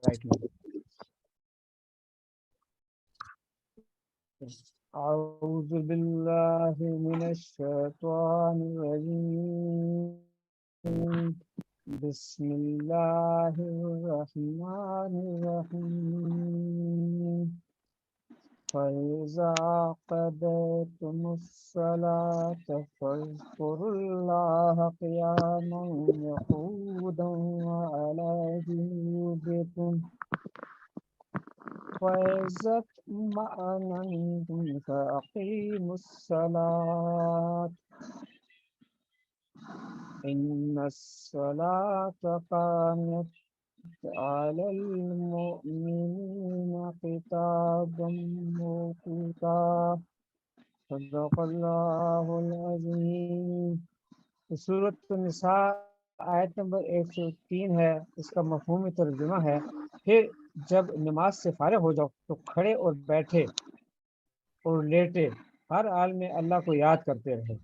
right now. أعوذ بالله من الشيطان الرجيم بسم الله الرحمن الرحيم فإذا قضيتم الصلاة فاذكروا الله قياما وقعودا وعلى جنوبكم وإذا اطمأننتم فأقيموا الصلاة إن الصلاة كانت على المؤمنين كتابا موقوتا صدق الله العظيम। सूरत निसा आयत नंबर 103 है। इसका मफ़हूम तर्जुमा है, फिर जब नमाज से फारिग हो जाओ तो खड़े और बैठे और लेटे हर हाल में अल्लाह को याद करते रहे,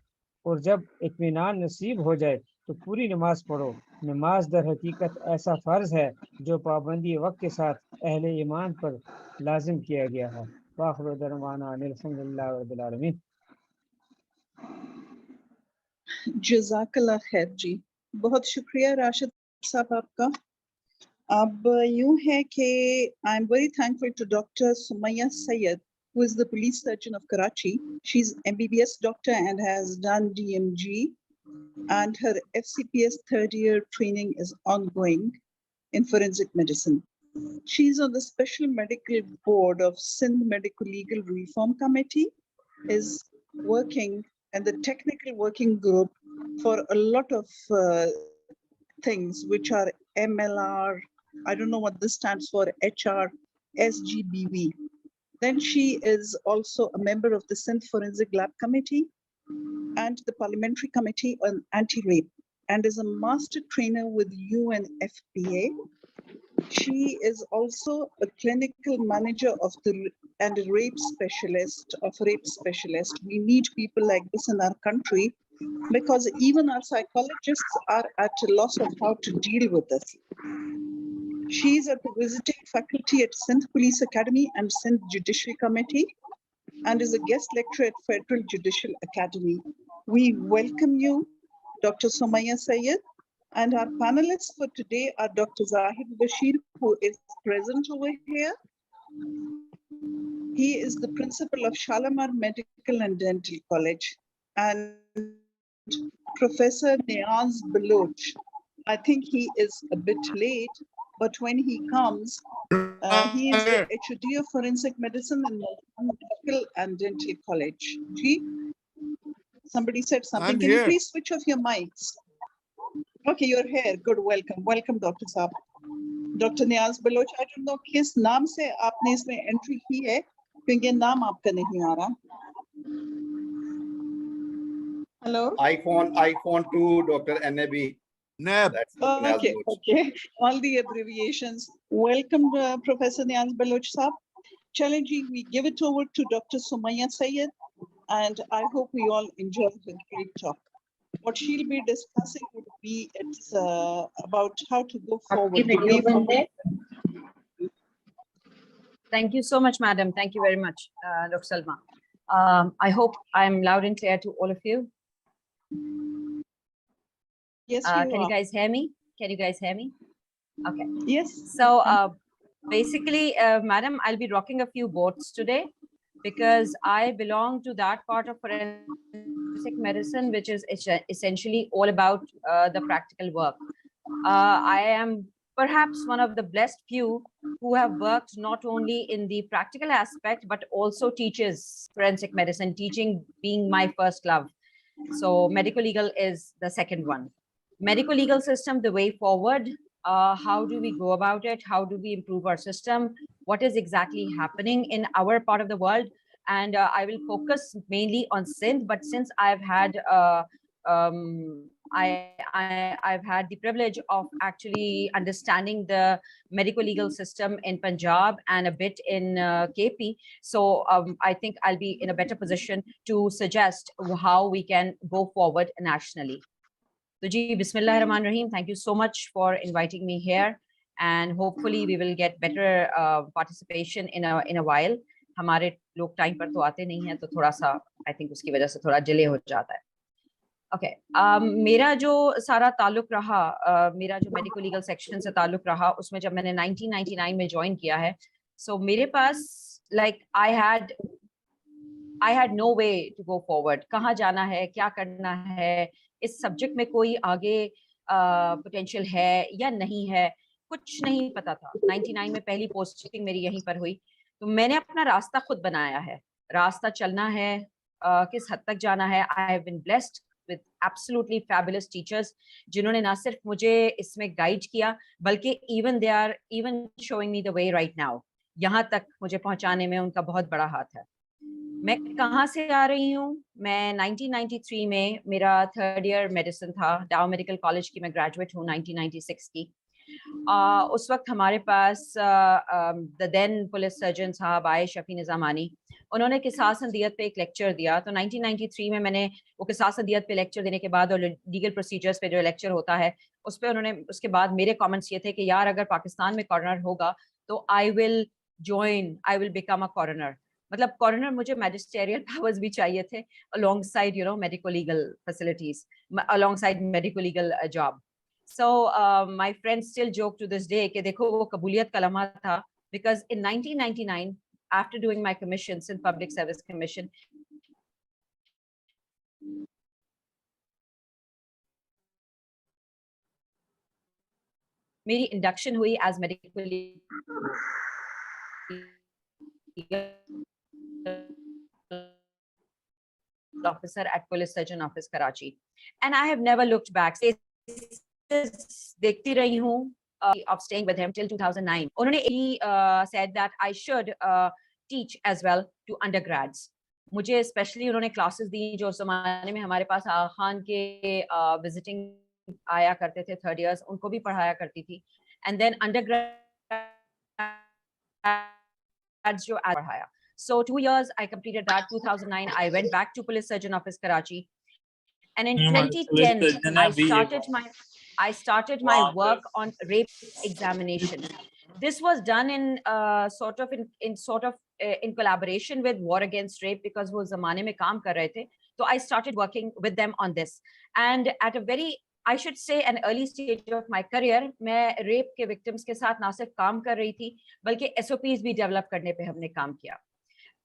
और जब इत्मीनान नसीब हो जाए तो पूरी नमाज पढ़ो। नमाज दर हकीकत ऐसा फ़र्ज है जो पाबंदी वक्त के साथ अहले ईमान पर लाजिम किया गया है। वाखिर दरवाना अल्हम्दुलिल्लाह रब्बिल आलमीन। जज़ाकल्लाह खैर जी, बहुत शुक्रिया राशिद साहब आपका। अब यूं है कि I am very thankful to doctor Sumaiya Syed, who is the police surgeon of Karachi. She's MBBS doctor and has done DMG, and her FCPS third year training is ongoing in forensic medicine. She's on the special medical board of Sindh Medical Legal Reform Committee, is working in the technical working group for a lot of things which are MLR, I don't know what this stands for, HR, SGBV. Then she is also a member of the Sindh Forensic Lab Committee and the Parliamentary Committee on Anti-Rape, and is a master trainer with UNFPA. She is also a clinical manager of and a rape specialist of rape specialist. We need people like this in our country because even our psychologists are at a loss of how to deal with this. She is at the visiting faculty at Sindh Police Academy and Sindh Judicial Committee, and is a guest lecturer at Federal Judicial Academy. We welcome you, Dr. Sumayya Sayyed. And our panelists for today are Dr. Zahid Bashir, who is present over here. He is the principal of Shalimar Medical and Dental College. And Professor Niaz Baloch, I think he is a bit late, but when he comes, he is the HOD of Forensic Medicine in Medical and Dental College. G? Somebody said something. Can you please switch off your mics? Okay, you're here. Good, welcome. Welcome, Dr. Saab. Dr. Niaz Baloch, I don't know किस नाम से आपने इसमें entry की है, क्योंकि नाम आपका नहीं आ रहा. Hello? iPhone 2, Dr. NAB. NAB. Okay, okay. All the abbreviations. Welcome, Professor Niaz Baloch Saab. Challenging, we give it over to Dr. Sumayya Sayyed, and I hope we all enjoy the great talk. What she'll be discussing would be about how to go forward. Thank you so much, madam. Thank you very much, Dr. Salma. I hope I'm loud and clear to all of you. Yes, can you guys hear me? Can you guys hear me? Okay. Yes. So basically, madam, I'll be rocking a few boats today because I belong to that part of forensic medicine, which is essentially all about the practical work. I am perhaps one of the blessed few who have worked not only in the practical aspect, but also teaches forensic medicine, teaching being my first love. So medical legal is the second one. Medical legal system, the way forward, how do we go about it? How do we improve our system? What is exactly happening in our part of the world? And I will focus mainly on Sindh, but since I've had I've had the privilege of actually understanding the medical legal system in Punjab and a bit in KP. So I think I'll be in a better position to suggest how we can go forward nationally. So, Ji, Bismillah Rahman Rahim. Thank you so much for inviting me here. and hopefully we will get better participation in a while. हमारे लोग time पर तो आते नहीं हैं, तो थोड़ा सा आई थिंक उसकी वजह से थोड़ा डिले हो जाता है. ओके, मेरा जो सारा ताल्लुक रहा, मेरा जो मेडिको लीगल सेक्शन से ताल्लुक रहा, उसमें जब मैंने 1999 में ज्वाइन किया है, सो मेरे पास like I had no way to go forward. कहाँ जाना है, क्या करना है, इस सब्जेक्ट में कोई आगे पोटेंशियल है या नहीं है, कुछ नहीं पता था. 99 में पहली पोस्टिंग मेरी यहीं पर हुई, तो मैंने अपना रास्ता खुद बनाया है. रास्ता चलना है, किस हद तक जाना है. I have been blessed with absolutely fabulous teachers जिन्होंने ना सिर्फ मुझे इसमें गाइड किया, बल्कि even they are even showing me the way right now. यहाँ तक मुझे पहुंचाने में उनका बहुत बड़ा हाथ है. मैं कहाँ से आ रही हूँ? मैं 1993 में, मेरा 3rd ईयर मेडिसिन था, डाउ मेडिकल कॉलेज की मैं ग्रेजुएट हूँ 1996 की. उस वक्त हमारे पास द देन पुलिस सर्जन साहब आए, शफी निजामानी. उन्होंने किसास अंदियत पे एक लेक्चर दिया. तो 1993 में मैंने वो किसास अंदियत पे लेक्चर देने के बाद, और लीगल प्रोसीजर्स पे जो लेक्चर होता है उस पे उन्होंने, उसके बाद मेरे कमेंट्स ये थे कि यार अगर पाकिस्तान में कॉर्नर होगा तो I will become a corner. मतलब कॉर्नर मुझे मैजिस्टेरियल पावर्स भी चाहिए थे, alongside medico legal facilities, alongside medico legal job. So my friends still joke to this day कि देखो वो कबूलियत का लम्हा था, because in 1999 after doing my commission, Sindh Public Service Commission, मेरी इंडक्शन हुई as medical officer at Police Surgeon Office Karachi, and I have never looked back. देखती रही हूँ of staying with him till 2009. उन्होंने he said that I should teach as well to undergrads. मुझे specially उन्होंने classes दी जो उस जमाने में हमारे पास आगा खान के विजिटिंग आया करते थे 3rd ईयर्स, उनको भी पढ़ाया करती थी. एंड देन अंडरग्रेड्स जो पढ़ाया. So 2 years I completed that. 2009 I went back to Police Surgeon Office Karachi, and in 2010 I started my work on rape examination. This was done in in collaboration with War Against Rape, because वो ज़माने में काम कर रहे थे. So I started working with them on this, and at a very, I should say, an early stage of my career, मैं rape के victims के साथ ना सिर्फ काम कर रही थी, बल्कि SOPs भी develop करने पे हमने काम किया.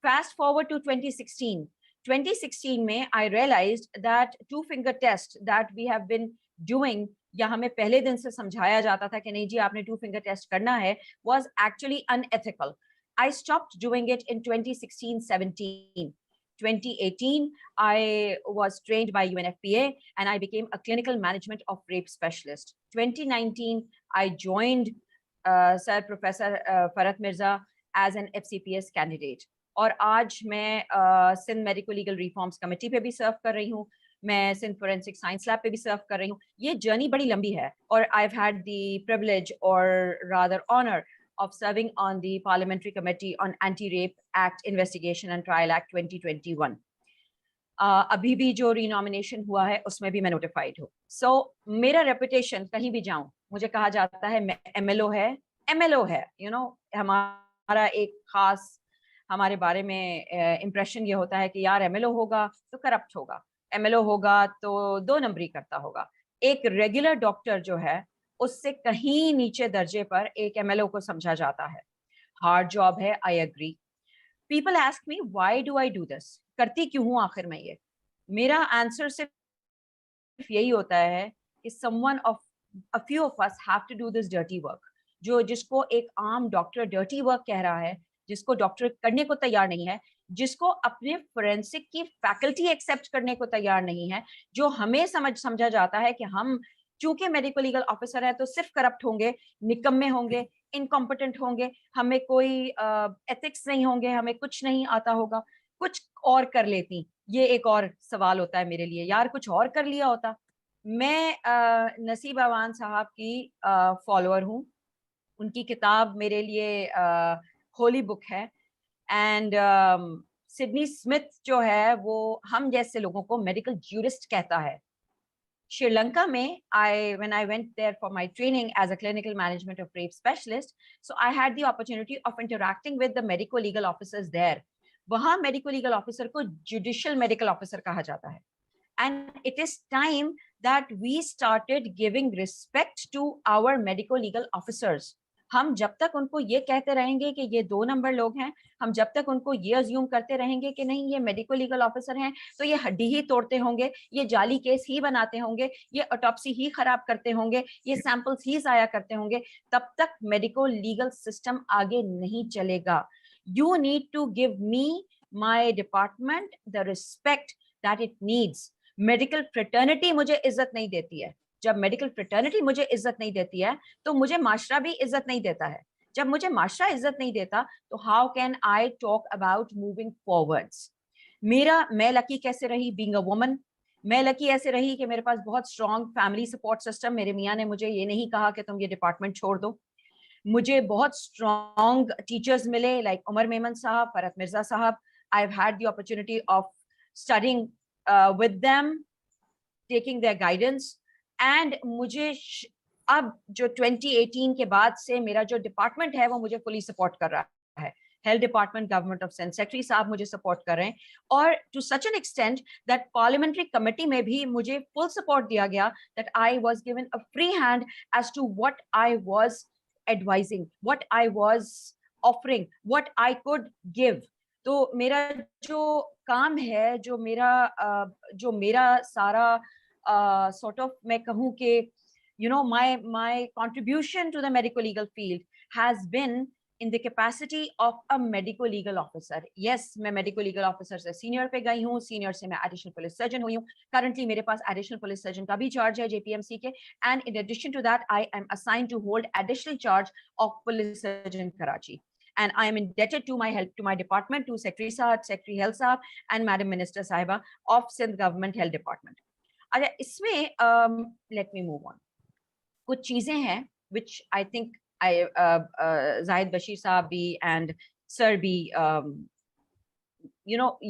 Fast forward to 2016. 2016 में I realized that 2-finger test that we have been doing, या हमें पहले दिन से समझाया जाता था कि नहीं जी आपने 2-finger test करना है, was actually unethical. I stopped doing it in 2016-17. 2018, I was trained by UNFPA and I became a clinical management of rape specialist. 2019, I joined Sir Professor Farhat Mirza as an FCPS candidate. और आज मैं Sindh medico legal reforms committee पे भी सर्व कर रही हूँ, मैं Sindh forensic science lab पे भी सर्व कर रही हूँ. ये जर्नी बड़ी लंबी है, और I have had the privilege और rather honour of serving on the parliamentary committee on anti rape act investigation and trial act 2021. अभी भी जो रिनॉमिनेशन हुआ है उसमें भी मैं नोटिफाइड हूँ. सो मेरा रेपुटेशन कहीं भी जाऊँ, मुझे कहा जाता है MLO है, हमारा एक खास हमारे बारे में इम्प्रेशन ये होता है कि यार MLO होगा तो करप्ट होगा, MLO होगा तो 2 नंबरी करता होगा. एक रेगुलर डॉक्टर जो है उससे कहीं नीचे दर्जे पर एक MLO को समझा जाता है. हार्ड जॉब है, I agree. People ask me why do I do this, करती क्यों हूँ आखिर मैं ये. मेरा आंसर सिर्फ यही होता है कि someone of a few of us have to do this dirty work. जिसको एक आम डॉक्टर डर्टी वर्क कह रहा है, जिसको डॉक्टर करने को तैयार नहीं है, जिसको अपने फोरेंसिक की फैकल्टी एक्सेप्ट करने को तैयार नहीं है, जो हमें समझा जाता है कि हम चूंकि मेडिकल लीगल ऑफिसर है तो सिर्फ करप्ट होंगे, निकम्मे होंगे, इनकॉम्पिटेंट होंगे, हमें कोई एथिक्स नहीं होंगे, हमें कुछ नहीं आता होगा, कुछ और कर लेती. ये एक और सवाल होता है मेरे लिए, यार कुछ और कर लिया होता. मैं नसीब अवान साहब की फॉलोअर हूँ. उनकी किताब मेरे लिए होली बुक है. एंड सिडनी स्मिथ जो है वो हम जैसे लोगों को मेडिकल ज्यूरिस्ट कहता है. Lanka mein, when I went there for my training as a clinical management of rape specialist, so I had the opportunity of interacting with the medico legal officers there. वहाँ medico legal officer को judicial medical officer कहा जाता है. And it is time that we started giving respect to our medico legal officers. हम जब तक उनको ये कहते रहेंगे कि ये 2 नंबर लोग हैं, हम जब तक उनको ये अज्यूम करते रहेंगे कि नहीं ये मेडिको लीगल ऑफिसर हैं, तो ये हड्डी ही तोड़ते होंगे, ये जाली केस ही बनाते होंगे, ये ऑटोप्सी ही खराब करते होंगे, ये सैंपल्स ही जाया करते होंगे, तब तक मेडिको लीगल सिस्टम आगे नहीं चलेगा. You need to give me, my department, the respect that it needs. Medical fraternity मुझे इज्जत नहीं देती है. जब मेडिकल फ्रेटर्निटी मुझे इज्जत नहीं देती है तो मुझे माशरा भी इज्जत नहीं देता है. जब मुझे माशरा इज्जत नहीं देता तो how can I talk about moving forwards. मैं लकी कैसे रही बीइंग अ वुमन. मैं लकी ऐसे रही कि मेरे पास बहुत स्ट्रॉन्ग फैमिली सपोर्ट सिस्टम. मेरे मियाँ ने मुझे ये नहीं कहा कि तुम ये डिपार्टमेंट छोड़ दो. मुझे बहुत स्ट्रॉन्ग टीचर्स मिले लाइक उमर मेमन साहब, फरहत मिर्जा साहब. आई have had the opportunity of studying with them, taking their guidance. And मुझे अब जो 2018 के बाद से मेरा जो डिपार्टमेंट है वो मुझे फुली सपोर्ट कर रहा है. हेल्थ डिपार्टमेंट गवर्नमेंट ऑफ सेंट सेक्रेटरी साहब मुझे सपोर्ट कर रहे हैं, और to such an extent that parliamentary committee में भी मुझे फुल सपोर्ट दिया गया, that I was given a free hand as to what I was advising, what I was offering, what I could give. तो मेरा जो काम है, जो मेरा सारा sort of मैं कहूँ कि my contribution to the medico legal field has been in the capacity of a medico legal officer. Yes, मैं medico legal officer से senior पे गई हूँ, senior से मैं additional police surgeon हुई हूँ. Currently मेरे पास additional police surgeon का भी charge है JPMC के, and in addition to that I am assigned to hold additional charge of police surgeon Karachi. And I am indebted to my help to my department, to Secretary Sahab, Secretary Health Sahab, and Madam Minister Sahiba of Sindh Government Health Department. अच्छा, इसमें let me move on. कुछ चीजें हैं which I think Zahid Bashir Sahab भी and Sir भी,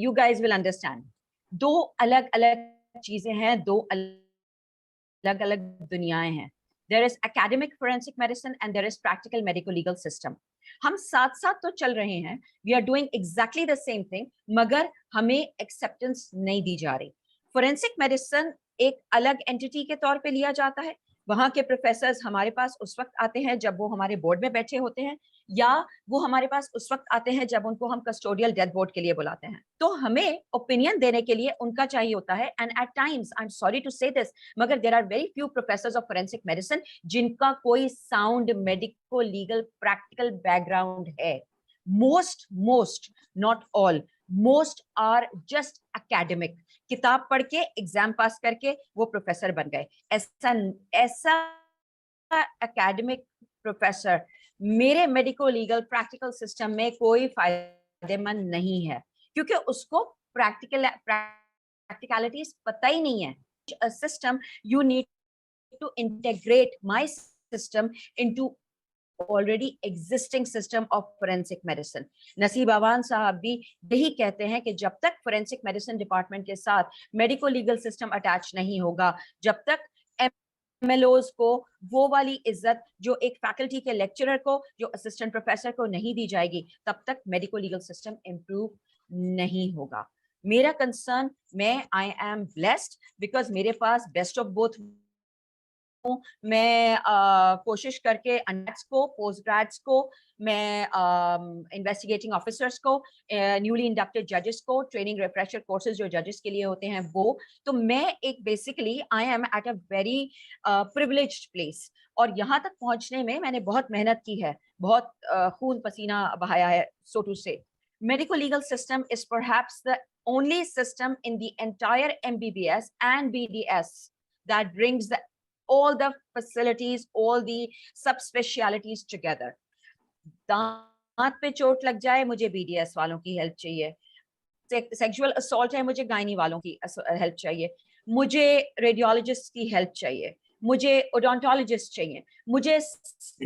you guys will understand. दो अलग-अलग चीजें हैं, दो अलग-अलग दुनियाएं हैं. There is academic forensic medicine and there is practical medico legal system. हम साथ साथ तो चल रहे हैं, we are doing exactly the same thing, मगर हमें acceptance नहीं दी जा रही. Forensic medicine एक अलग entity के तौर पे लिया जाता है. वहाँ के प्रोफेसर्स हमारे पास उस वक्त आते हैं जब वो हमारे बोर्ड में बैठे होते हैं, या वो हमारे पास उस वक्त आते हैं जब उनको हम कस्टोडियल डेथ बोर्ड के लिए बुलाते हैं. तो हमें ओपिनियन देने के लिए उनका चाहिए होता है. And at times, I am sorry to say this, मगर there are very few professors of forensic medicine जिनका कोई sound medico legal practical background है. most, not all, most are just academic. किताब पढ़ के एग्जाम पास करके वो प्रोफेसर बन गए. ऐसा एकेडमिक प्रोफेसर मेरे मेडिको लीगल प्रैक्टिकल सिस्टम में कोई फायदेमंद नहीं है, क्योंकि उसको प्रैक्टिकलिटीज पता ही नहीं है. System, you need to integrate my system into already existing system of forensic medicine. नसीब अवान साहब भी यही कहते हैं कि जब तक forensic medicine department के साथ medico legal system attach नहीं होगा, जब तक MLOs को वो वाली इज्जत जो एक faculty के lecturer को, जो assistant professor को नहीं दी जाएगी, तब तक medico legal system improve नहीं होगा. मेरा concern, I am blessed because मेरे पास best of both. मैं कोशिश करके अंडर्स को, पोस्ट ग्रेड्स को, मैं इन्वेस्टिगेटिंग ऑफिसर्स को, न्यूली इंडक्टेड जजेस को, ट्रेनिंग रिफ्रेशर कोर्सेज जो जजेस के लिए होते हैं वो, तो मैं एक basically I am at a very privileged place. और यहाँ तक पहुँचने में मैंने बहुत मेहनत की है, बहुत खून पसीना बहाया है, सो टू से. Medico legal system is perhaps the only system in the entire MBBS and BDS that brings all the facilities, all the subspecialties together. दांत पे चोट लग जाए, मुझे BDS वालों की हेल्प चाहिए. सेक्सुअल असॉल्ट है, मुझे गायनी वालों की हेल्प चाहिए. मुझे रेडियोलॉजिस्ट की हेल्प चाहिए. मुझे ओडोंटोलॉजिस्ट चाहिए. मुझे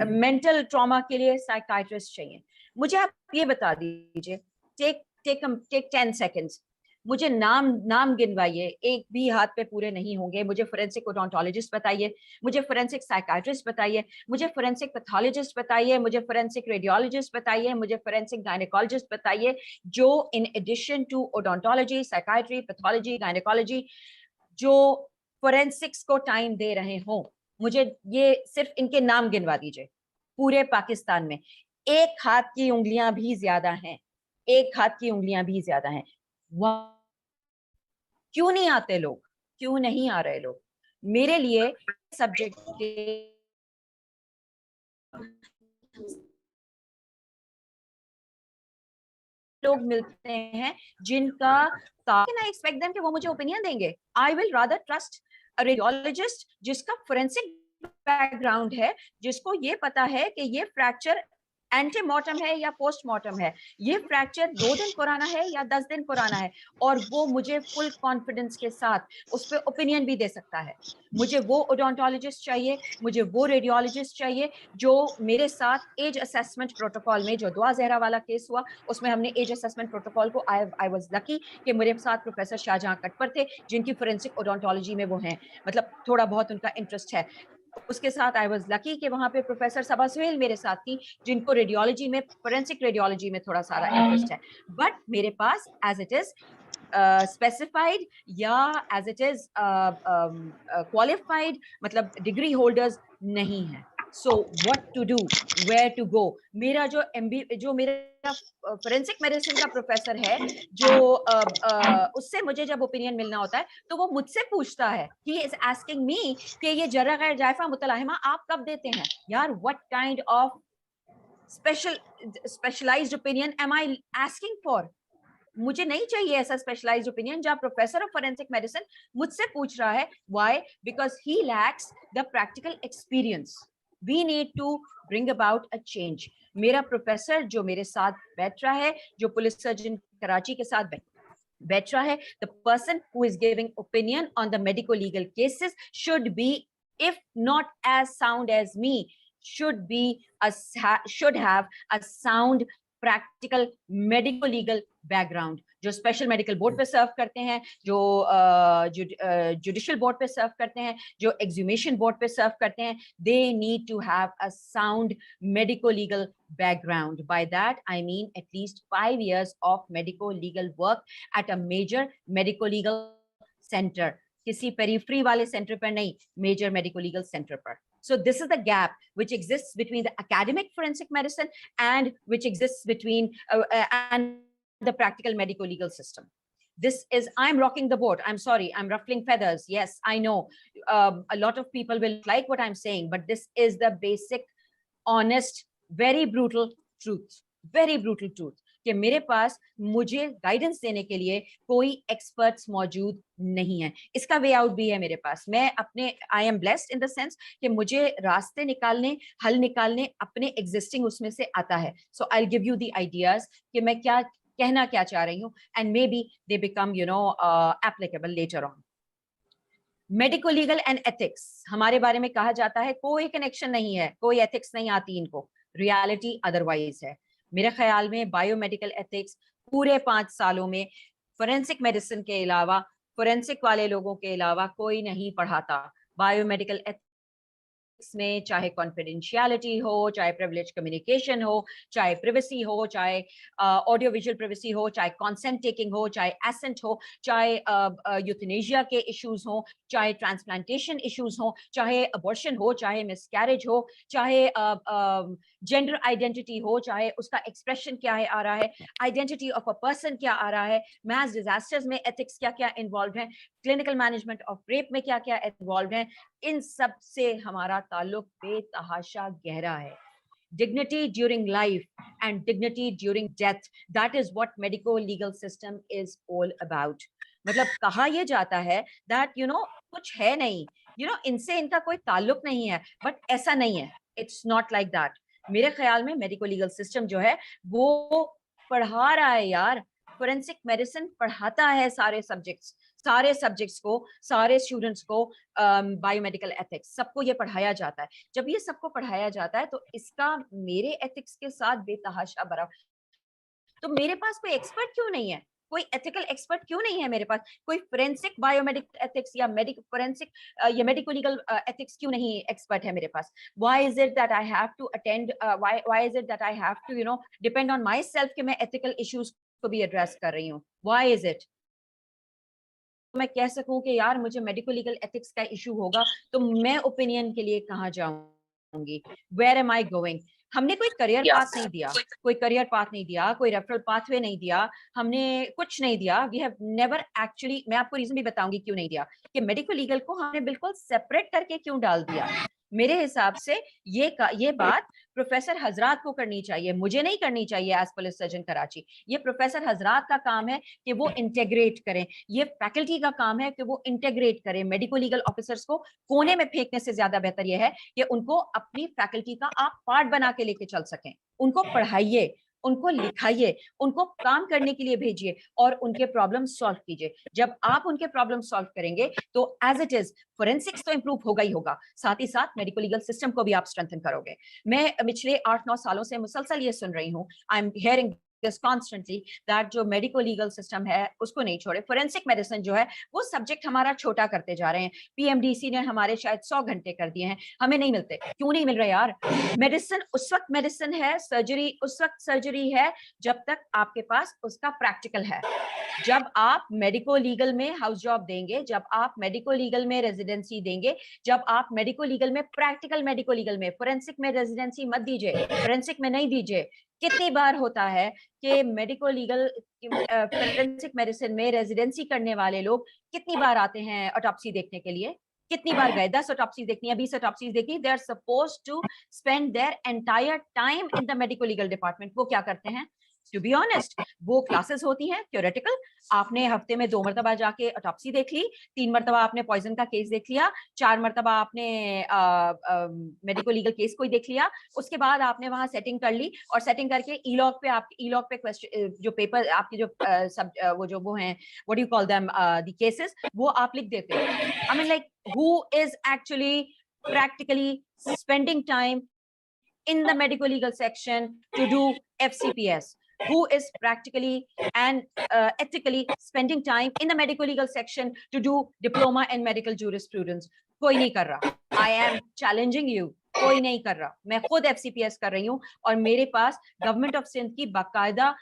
मेंटल ट्रॉमा के लिए साइकाइट्रिस्ट चाहिए. मुझे आप ये बता दीजिए, take 10 seconds. मुझे नाम गिनवाइए, एक भी हाथ पे पूरे नहीं होंगे। मुझे फोरेंसिक ओडोंटोलॉजिस्ट बताइए, मुझे फोरेंसिक साइकाट्रिस्ट बताइए, मुझे फोरेंसिक पैथोलॉजिस्ट बताइए, मुझे फोरेंसिक रेडियोलॉजिस्ट बताइए, मुझे फोरेंसिक गायनेकोलॉजिस्ट बताइए, जो in addition to odontology, psychiatry, pathology, gynaecology, जो फोरेंसिक्स को टाइम दे रहे हो। मुझे ये सिर्फ इनके नाम गिनवा दीजिए। पूरे पाकिस्तान में एक हाथ की उंगलियां भी ज्यादा हैं, एक हाथ की उंगलियां भी ज्यादा हैं। क्यों नहीं आते लोग, क्यों नहीं आ रहे लोग? मेरे लिए सब्जेक्ट के लोग मिलते हैं जिनका कैन आई एक्सपेक्ट देम कि वो मुझे ओपिनियन देंगे? I will rather trust a radiologist जिसका फोरेंसिक बैकग्राउंड है, जिसको ये पता है कि ये फ्रैक्चर एंटीमॉर्टम है या पोस्टमॉर्टम है, ये फ्रैक्चर 2 दिन पुराना है या 10 दिन पुराना है, और वो मुझे फुल कॉन्फिडेंस के साथ उस पर ओपिनियन भी दे सकता है। मुझे वो ओडोंटोलॉजिस्ट चाहिए, मुझे वो रेडियोलॉजिस्ट चाहिए जो मेरे साथ एज असेसमेंट प्रोटोकॉल में, जो दुआ जहरा वाला केस हुआ उसमें हमने एज असेसमेंट प्रोटोकॉल को, आई वाज लकी कि मेरे साथ प्रोफेसर शाहजहां कटपर थे जिनकी फोरेंसिक ओडोंटोलॉजी में वो हैं, मतलब थोड़ा बहुत उनका इंटरेस्ट है। उसके साथ आई वाज लकी कि वहां पे प्रोफेसर सबा सुहेल मेरे साथ थी जिनको रेडियोलॉजी में, फोरेंसिक रेडियोलॉजी में थोड़ा सारा इंटरेस्ट है। बट मेरे पास एज इट इज स्पेसिफाइड या एज इट इज क्वालिफाइड, मतलब डिग्री होल्डर्स नहीं है। So what to do, where to go? मेरा जो मेरा फोरेंसिक मेडिसिन का प्रोफेसर है, जो उससे मुझे जब ओपिनियन मिलना होता है तो वो मुझसे पूछता है, ही इज आस्किंग मी कि ये जरा गैर जायफा मुतलाहिमा आप कब देते हैं? यार what kind of specialized opinion am I asking for? मुझे नहीं चाहिए ऐसा स्पेशलाइज्ड ओपिनियन जहां प्रोफेसर ऑफ फोरेंसिक मेडिसिन मुझसे पूछ रहा है। Why? Because he lacks the practical experience. We need to bring about a change. मेरा प्रोफेसर जो मेरे साथ बैठ रहा है, जो पुलिस सर्जन कराची के साथ बैठ रहा है, the person who is giving opinion on the medico legal cases should be, if not as sound as me, should have a sound practical medico legal background, जो स्पेशल मेडिकल बोर्ड पे सर्व करते हैं, जो जुडिशियल बोर्ड पे सर्व करते हैं, जो एग्जीमेशन board पे सर्व करते हैं, they need to have a sound medico legal background. By that I mean at least 5 years of medico legal work at a major medico legal center, किसी पेरिफेरी वाले सेंटर पर नहीं, मेजर मेडिको लीगल सेंटर पर. So this is the gap which exists between the academic forensic medicine and which exists between and the practical medico legal system. This is, I'm rocking the boat. I'm sorry, I'm ruffling feathers. Yes, I know a lot of people will like what I'm saying, but this is the basic, honest, very brutal truth. Very brutal truth. कि मेरे पास मुझे guidance देने के लिए कोई experts मौजूद नहीं है. इसका वे आउट भी है मेरे पास. मैं अपने, I am blessed in the sense कि मुझे रास्ते निकालने, हल निकालने अपने एग्जिस्टिंग उसमें से आता है. So I will give you the ideas कि मैं क्या कहना क्या चाह रही हूँ, and maybe they become applicable later on. Medico legal and ethics, हमारे बारे में कहा जाता है कोई कनेक्शन नहीं है, कोई एथिक्स नहीं आती इनको. रियलिटी अदरवाइज है. मेरे ख्याल में बायोमेडिकल एथिक्स पूरे 5 सालों में फोरेंसिक मेडिसिन के अलावा, फोरेंसिक वाले लोगों के अलावा कोई नहीं पढ़ाता. बायोमेडिकल में चाहे कॉन्फिडेंशियलिटी हो, चाहे प्रिविलेज कम्युनिकेशन हो, चाहे प्रिवेसी हो, चाहे ऑडियो विजुअल प्रिवेसी हो, चाहे कॉन्सेंट टेकिंग हो, चाहे एसेंट हो, चाहे यूथनेशिया के इश्यूज हो, चाहे ट्रांसप्लांटेशन इश्यूज हो, चाहे अबॉर्शन हो, चाहे मिसकैरेज हो, चाहे जेंडर आइडेंटिटी हो, चाहे उसका एक्सप्रेशन क्या है आ रहा है, आइडेंटिटी ऑफ अ पर्सन क्या आ रहा है, मैस डिजास्टर्स में एथिक्स क्या क्या इन्वॉल्व है, क्लिनिकल मैनेजमेंट ऑफ रेप में क्या क्या इन्वॉल्व है, इन सब से हमारा ताल्लुक बेतहाशा गहरा है. Dignity during life and dignity during death, that is what medico legal system is all about. मतलब कहा यह जाता है that कुछ है नहीं, इनसे इनका कोई ताल्लुक नहीं है, बट ऐसा नहीं है. It's not like that. मेरे ख्याल में मेडिको लीगल सिस्टम जो है वो पढ़ा रहा है यार. फोरेंसिक मेडिसिन पढ़ाता है सारे सब्जेक्ट्स को, सारे स्टूडेंट्स को, बायोमेडिकल एथिक्स, सबको ये पढ़ाया जाता है. जब ये सबको पढ़ाया जाता है तो इसका मेरे एथिक्स के साथ बेतहाशा बड़ा. तो मेरे पास कोई एक्सपर्ट क्यों नहीं है? कोई एथिकल एक्सपर्ट क्यों नहीं है मेरे पास? कोई फोरेंसिक बायोमेडिकल एथिक्स या फोरेंसिक या मेडिको लीगल एथिक्स क्यों नहीं एक्सपर्ट है मेरे पास? Why is it that I have to attend, why is it that I have to, you know, depend on myself कि मैं ethical issues को भी address कर रही हूँ? Why is it? मैं कह सकूं कि यार मुझे मेडिको लीगल एथिक्स का इशू होगा तो मैं ओपिनियन के लिए कहाँ जाऊंगी? Where am I going? हमने कोई करियर पाथ नहीं दिया, कोई करियर पाथ नहीं दिया, कोई रेफरल पाथवे नहीं दिया, हमने कुछ नहीं दिया। वी हैव नेवर एक्चुअली, मैं आपको रीजन भी बताऊंगी क्यों नहीं दिया, कि मेडिको लीगल को हमने बिल्कुल सेपरेट करके क्यों डाल दिया। मेरे हिसाब से ये बात प्रोफेसर हजरात को करनी चाहिए, मुझे नहीं करनी चाहिए एज पुलिस सर्जन कराची। ये प्रोफेसर हजरात का काम है कि वो इंटेग्रेट करें, ये फैकल्टी का काम है कि वो इंटेग्रेट करें। मेडिको लीगल ऑफिसर्स को कोने में फेंकने से ज्यादा बेहतर यह है कि उनको अपनी फैकल्टी का आप पार्ट बना के लेके चल सकें। उनको पढ़ाइए, उनको लिखाइए, उनको काम करने के लिए भेजिए और उनके प्रॉब्लम सॉल्व कीजिए। जब आप उनके प्रॉब्लम सॉल्व करेंगे तो एज इट इज फोरेंसिक्स तो इंप्रूव होगा ही होगा, साथ ही साथ मेडिको लीगल सिस्टम को भी आप स्ट्रेंथन करोगे। मैं पिछले 8-9 सालों से मुसलसल ये सुन रही हूँ, I am hearing this constantly, that जो मेडिको लीगल सिस्टम है उसको नहीं छोड़े। फोरेंसिक मेडिसिन जो है वो सब्जेक्ट हमारा छोटा करते जा रहे हैं। पीएमडीसी ने हमारे शायद 100 घंटे कर दिए हैं, हमें नहीं मिलते। क्यों नहीं मिल रहे यार? मेडिसिन उस वक्त मेडिसिन है, सर्जरी उस वक्त सर्जरी है जब तक आपके पास उसका प्रैक्टिकल है। जब आप मेडिको लीगल में हाउस जॉब देंगे, जब आप मेडिको लीगल में रेजिडेंसी देंगे, जब आप मेडिको लीगल में प्रैक्टिकल मेडिको लीगल में, फोरेंसिक में रेजिडेंसी मत दीजिए, फोरेंसिक में नहीं दीजिए। कितनी बार होता है कि मेडिको लीगल फोरेंसिक मेडिसिन में रेजिडेंसी करने वाले लोग कितनी बार आते हैं ऑटोप्सी देखने के लिए? कितनी बार गए? 10 ऑटोप्सी देखनी है, 20 ऑटोप्सी देखनी। They are supposed to spend their entire time in the medico legal department. वो क्या करते हैं? टू बी ऑनेस्ट, वो क्लासेस होती हैं थ्योरेटिकल, आपने हफ्ते में 2 मरतबा जाके ऑटोप्सी देख ली, 3 मरतबा आपने पॉइजन का केस देख लिया, 4 मरतबा आपने मेडिको लीगल केस कोई देख लिया, उसके बाद आपने वहां सेटिंग कर ली और सेटिंग करके ई-लॉग पे क्वेश्चन जो पेपर आपके जो वो हैं, what do you call them, the cases, वो आप लिख देते हो। I mean like who is actually practically spending time in the medical legal section to do FCPS? Who is practically and ethically spending time in the medical legal section to do diploma in medical jurisprudence? कोई नहीं कर रहा। I am challenging you, कोई नहीं कर रहा। मैं खुद FCPS कर रही हूँ और मेरे पास गवर्नमेंट ऑफ सिंध की बाकायदा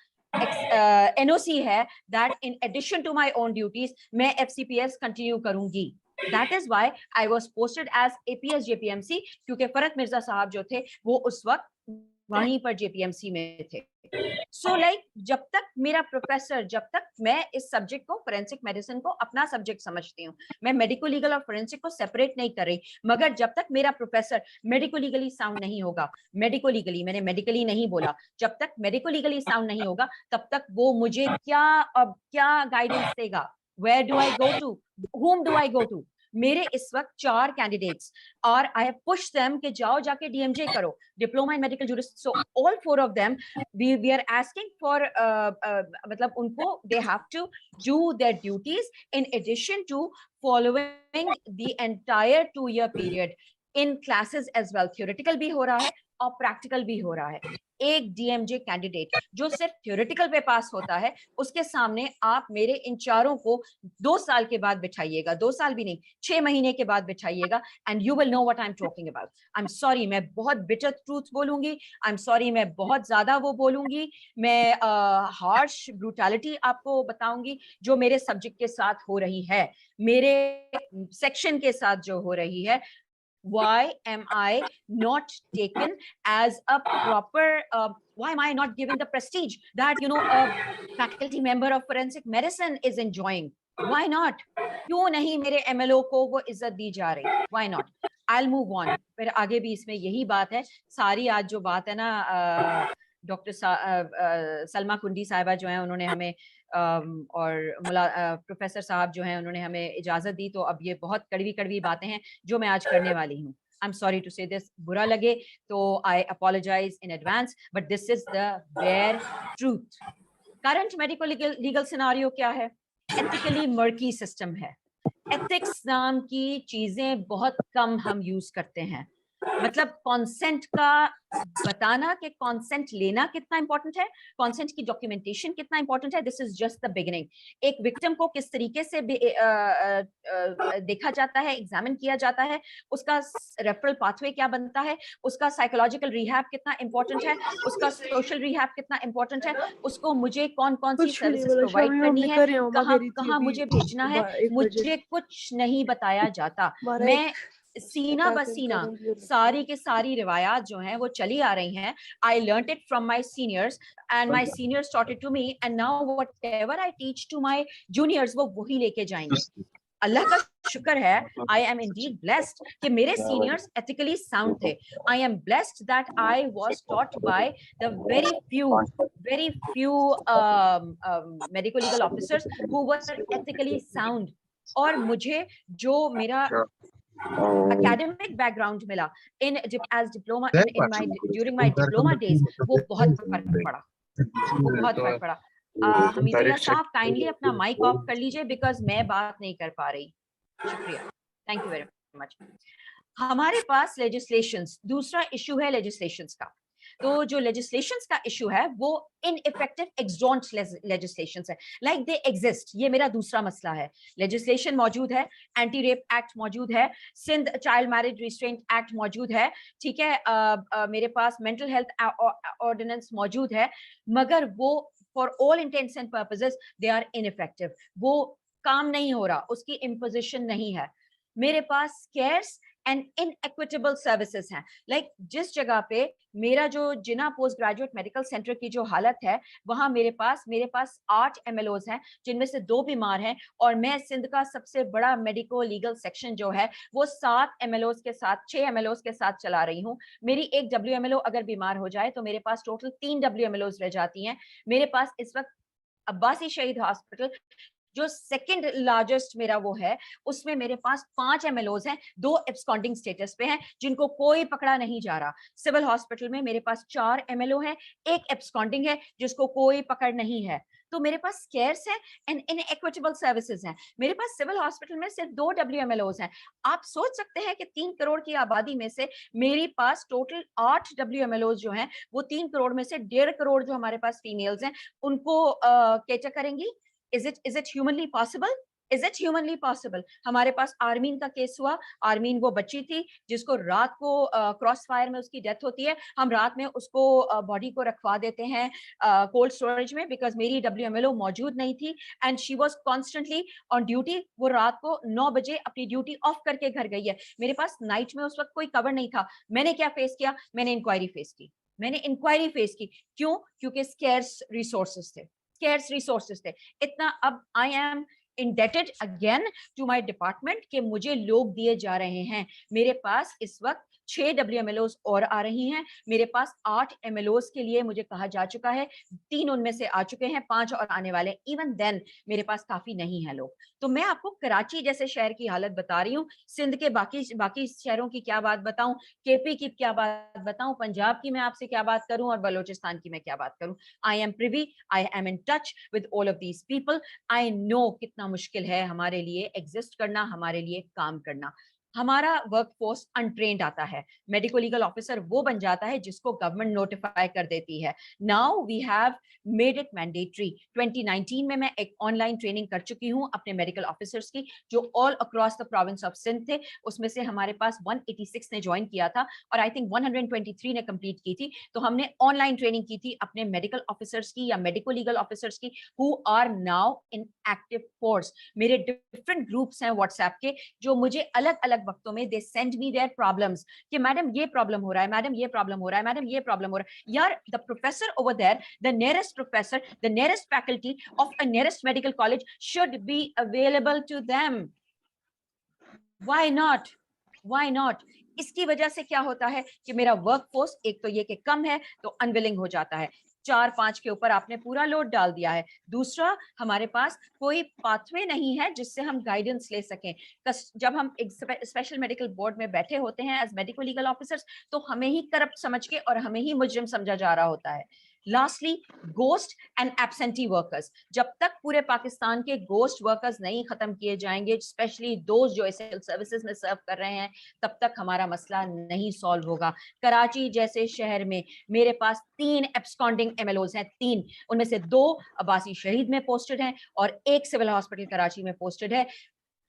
NOC है that in addition to my own duties मैं FCPS कंटिन्यू करूंगी। That is why I was posted as APS JPMC, क्योंकि फरत मिर्जा साहब जो थे वो उस वक्त वहीं पर JPMC में थे। So like जब तक मेरा प्रोफेसर, जब तक मैं इस सब्जेक्ट को, फोरेंसिक मेडिसिन को अपना सब्जेक्ट समझती हूँ, मैं मेडिको लीगल और फोरेंसिक को सेपरेट नहीं कर रही, मगर जब तक मेरा प्रोफेसर मेडिको लीगली साउंड नहीं होगा, मेडिको लीगली, मैंने मेडिकली नहीं बोला, जब तक मेडिको लीगली साउंड नहीं होगा तब तक वो मुझे क्या गाइडेंस देगा? Where do I go to? Whom do I go to? मेरे इस वक्त 4 कैंडिडेट्स और आई हैव पुश देम कि जाओ जाके DMJ करो, diploma in medical jurist. So all 4 of them we are asking for, मतलब उनको they have to do their duties in addition to following the entire 2-year period in classes as well. Theoretical भी हो रहा है और practical भी हो रहा है। एक DMJ कैंडिडेट जो सिर्फ थ्योरेटिकल पे पास होता है, उसके सामने आप मेरे इन चारों को 2 साल के बाद बिठाइएगा, 2 साल भी नहीं, 6 महीने के बाद बिठाइएगा, and you will know what I am talking about. I am sorry, मैं बहुत बिटर ट्रूथ बोलूंगी, आई एम सॉरी, मैं बहुत ज्यादा वो बोलूंगी, मैं हार्श ब्रूटैलिटी आपको बताऊंगी जो मेरे सब्जेक्ट के साथ हो रही है, मेरे सेक्शन के साथ जो हो रही है। Why am I not taken as a proper, why am I not given the prestige that, you know, a faculty member of forensic medicine is enjoying? Why not? क्यों नहीं मेरे MLO को वो इज्जत दी जा रही? Why not? I'll move on. फिर आगे भी इसमें यही बात है, सारी आज जो बात है ना, डॉक्टर सलमा कुंडी साहिबा जो है उन्होंने हमें और प्रोफेसर साहब जो हैं उन्होंने हमें इजाजत दी, तो अब ये बहुत कड़वी कड़वी बातें हैं जो मैं आज करने वाली हूँ। I am sorry to say this, बुरा लगे तो I apologise in advance, but this is the bare truth. Current medico legal scenario क्या है? एथिकली मर्की सिस्टम है। एथिक्स नाम की चीजें बहुत कम हम यूज करते हैं। मतलब कॉन्सेंट का बताना कि कॉन्सेंट लेना कितना इंपॉर्टेंट है, कॉन्सेंट की डॉक्यूमेंटेशन कितना इंपॉर्टेंट है, this is just the beginning. एक विक्टिम को किस तरीके से देखा जाता है, एग्जामिन किया जाता है, उसका रेफरल पाथवे क्या बनता है, उसका साइकोलॉजिकल रिहैब कितना इंपॉर्टेंट है, उसका सोशल रिहैब कितना इंपॉर्टेंट है, उसको मुझे कौन कौन सी कुछ भी नहीं सर्विसेज बोला प्रोवाइड शामी, करनी मम्मी है, कर रही हूँ, मम्मा कहाँ कह रही थी कहाँ अभी मुझे भेजना है, 1 बजे मुझे कुछ नहीं बताया जाता। हमारा मैं एक सीना ब अटैक सीना करूंगी और सारी के सारी रिवायात जो हैं वो चली आ रही हैं। I learnt it from my seniors and my seniors taught it to me and now whatever I teach to my juniors वो वही लेके जाएंगे। अल्लाह का शुक्र है, I am indeed blessed कि मेरे seniors ethically sound थे। I am blessed that I was taught by the very few medical legal officers who were ethically sound। और मुझे जो मेरा academic background मिला in as diploma in my during my diploma days, वो बहुत फर्क पड़ा, वो बहुत फर्क पड़ा। हमीदुल्लाह साहब काइंडली अपना माइक ऑफ कर लीजिए बिकॉज मैं बात नहीं कर पा रही। शुक्रिया, थैंक यू वेरी मच। हमारे पास लेजिस्लेशंस, दूसरा इशू है लेजिस्लेशंस का। तो जो लेजिस्लेशंस का इशू है वो इनइफेक्टिव एक्सडॉन्ट लेजिस्लेशंस है, लाइक दे एग्जिस्ट। ये मेरा दूसरा मसला है। लेजिस्लेशन मौजूद है, एंटी रेप एक्ट मौजूद है, Sindh child marriage restraint act मौजूद है, ठीक है, मेरे पास मेंटल हेल्थ ऑर्डिनेंस मौजूद है, मगर वो for all intents and purposes they are ineffective. वो काम नहीं हो रहा, उसकी इम्पोजिशन नहीं है। मेरे पास स्केर्स एंड इनएक्विटेबल सर्विसेज हैं। लाइक जिस जगह पे मेरा जो जिना पोस्ट ग्रेजुएट मेडिकल सेंटर की जो हालत है, वहां मेरे पास 8 MLOs हैं, जिनमें से 2 बीमार हैं, और मैं सिंध का सबसे बड़ा मेडिको लीगल सेक्शन जो है वो 7 MLOs के साथ, 6 MLOs के साथ चला रही हूँ। मेरी एक WMLO अगर बीमार हो जाए तो मेरे पास टोटल 3 WMLOs रह जाती हैं। मेरे पास इस वक्त अब्बासी शहीद हॉस्पिटल जो सेकंड लार्जेस्ट मेरा वो है, उसमें मेरे पास 5 MLOs हैं, 2 एब्सकॉन्डिंग स्टेटस पे हैं, जिनको कोई पकड़ा नहीं जा रहा। सिविल हॉस्पिटल में मेरे पास 4 MLO हैं, 1 एब्सकॉन्डिंग है जिसको कोई पकड़ नहीं है। तो मेरे पास स्केर्स है एंड इनइक्विटेबल सर्विसेज हैं। मेरे पास सिविल हॉस्पिटल में सिर्फ 2 WMLOs हैं। आप सोच सकते हैं कि 3 करोड़ की आबादी में से मेरे पास टोटल 8 WMLOs जो हैं, वो 3 करोड़ में से 1.5 करोड़ जो हमारे पास फीमेल्स हैं, उनको कैटर करेंगी। Is it humanly possible? Is it humanly possible? हमारे पास आर्मीन का केस हुआ। आर्मीन वो बच्ची थी जिसको रात को क्रॉस फायर में उसकी डेथ होती है। हम रात में उसको बॉडी को रखवा देते हैं कोल्ड स्टोरेज में, बिकॉज मेरी WMLO मौजूद नहीं थी and she was constantly on duty. वो रात को 9 बजे अपनी ड्यूटी ऑफ करके घर गई है। मेरे पास नाइट में उस वक्त कोई कवर नहीं था। मैंने क्या फेस किया? मैंने इंक्वायरी फेस की। क्यों? क्योंकि स्केर्स रिसोर्सेज थे, स्केर्स रिसोर्सेज थे। इतना अब I am indebted again to my department कि मुझे लोग दिए जा रहे हैं। मेरे पास इस वक्त 6 WMLOs और आ रही हैं। मेरे पास 8 MLOs के लिए मुझे कहा जा चुका है, 3 उनमें से आ चुके हैं, 5 और आने वाले। इवन देन मेरे पास काफी नहीं है लोग। तो मैं आपको कराची जैसे शहर की हालत बता रही हूँ, सिंध के बाकी शहरों की क्या बात बताऊं, KP की क्या बात बताऊं, पंजाब की मैं आपसे क्या बात करूं, और बलोचिस्तान की मैं क्या बात करूं। I am privy, I am in touch with all of these people. I know कितना मुश्किल है हमारे लिए एग्जिस्ट करना, हमारे लिए काम करना। हमारा वर्कफोर्स अनट्रेन्ड आता है। मेडिको लीगल ऑफिसर वो बन जाता है जिसको गवर्नमेंट नोटिफाई कर देती है। Now we have made it mandatory. 2019 में मैं एक ऑनलाइन ट्रेनिंग कर चुकी हूं अपने मेडिकल ऑफिसर्स की, जो all across the province of Sindh थे। उसमें से हमारे पास 186 ने ज्वाइन किया था और आई थिंक 123 ने कंप्लीट की थी। तो हमने ऑनलाइन ट्रेनिंग की थी अपने मेडिकल ऑफिसर्स की या मेडिको लीगल ऑफिसर्स की, who are now in active force. मेरे डिफरेंट ग्रुप्स हैं व्हाट्सएप के, जो मुझे अलग अलग वक्तों में they send me their problems कि मैडम ये प्रॉब्लम हो रहा है, मैडम ये प्रॉब्लम हो रहा है, मैडम ये प्रॉब्लम हो रहा है। यार, the professor over there, the nearest professor, the nearest faculty of a nearest medical college should be available to them. Why not? Why not? इसकी वजह से क्या होता है कि मेरा वर्कफोर्स एक तो ये कि कम है, तो अनविलिंग हो जाता है। 4-5 के ऊपर आपने पूरा लोड डाल दिया है। दूसरा, हमारे पास कोई पाथवे नहीं है जिससे हम गाइडेंस ले सकें। जब हम एक स्पेशल मेडिकल बोर्ड में बैठे होते हैं एज मेडिको लीगल ऑफिसर्स, तो हमें ही करप्ट समझ के और हमें ही मुजरिम समझा जा रहा होता है। Lastly, ghost and absentee workers. जब तक पूरे पाकिस्तान के ghost workers नहीं खत्म किए जाएंगे, especially those जो essential services में सर्व कर रहे हैं, तब तक हमारा मसला नहीं सॉल्व होगा। कराची जैसे शहर में मेरे पास 3 absconding MLOs हैं, 3, उनमें से 2 अब्बासी शहीद में पोस्टेड हैं और 1 सिविल हॉस्पिटल कराची में पोस्टेड है।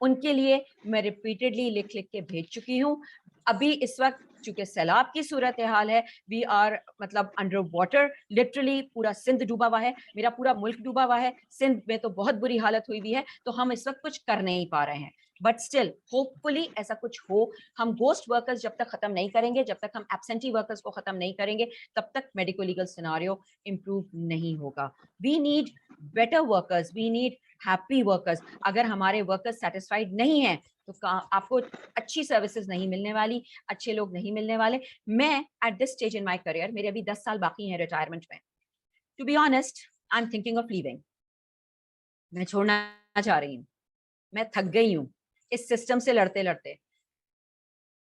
उनके लिए मैं रिपीटेडली लिख के भेज चुकी हूँ। अभी इस वक्त चूंकि सैलाब की सूरत हाल है, वी आर मतलब अंडर वाटर, लिटरली पूरा सिंध डूबा हुआ है, मेरा पूरा मुल्क डूबा हुआ है, सिंध में तो बहुत बुरी हालत हुई हुई है, तो हम इस वक्त कुछ कर नहीं पा रहे हैं। बट स्टिल होपफुली ऐसा कुछ हो। हम गोस्ट वर्कर्स जब तक खत्म नहीं करेंगे, जब तक हम एब्सेंटी वर्कर्स को खत्म नहीं करेंगे, तब तक मेडिको लीगल सिनेरियो इंप्रूव नहीं होगा। We need better workers, we need happy workers. अगर हमारे वर्कर्स सेटिस्फाइड नहीं है तो आपको अच्छी सर्विसेज नहीं मिलने वाली, अच्छे लोग नहीं मिलने वाले। मैं at this stage in my career, मेरे अभी 10 साल बाकी हैं रिटायरमेंट में, to be honest I am thinking of leaving. मैं छोड़ना चाह रही हूँ, मैं थक गई हूँ इस सिस्टम से लड़ते लड़ते।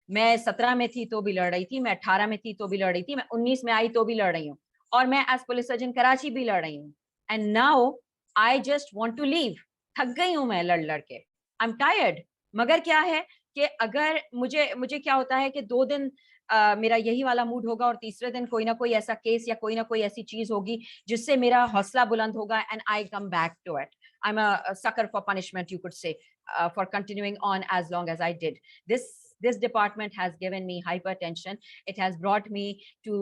मैं 17 में थी तो भी लड़ रही थी, मैं 18 में थी तो भी लड़ रही थी, मैं 19 में आई तो भी लड़ रही हूँ, और मैं एज पुलिस सर्जन कराची भी लड़ रही हूँ। And now I just want to leave. थक गई हूँ मैं लड़ लड़ के, आई एम टायर्ड। मगर क्या है कि अगर मुझे क्या होता है कि 2 दिन मेरा यही वाला मूड होगा और तीसरे दिन कोई ना कोई ऐसा केस या कोई ना कोई ऐसी चीज होगी जिससे मेरा हौसला बुलंद होगा, and I come back to it. I am a sucker for punishment, you could say, for continuing on as long as I did. This department has given me hypertension. It has brought me to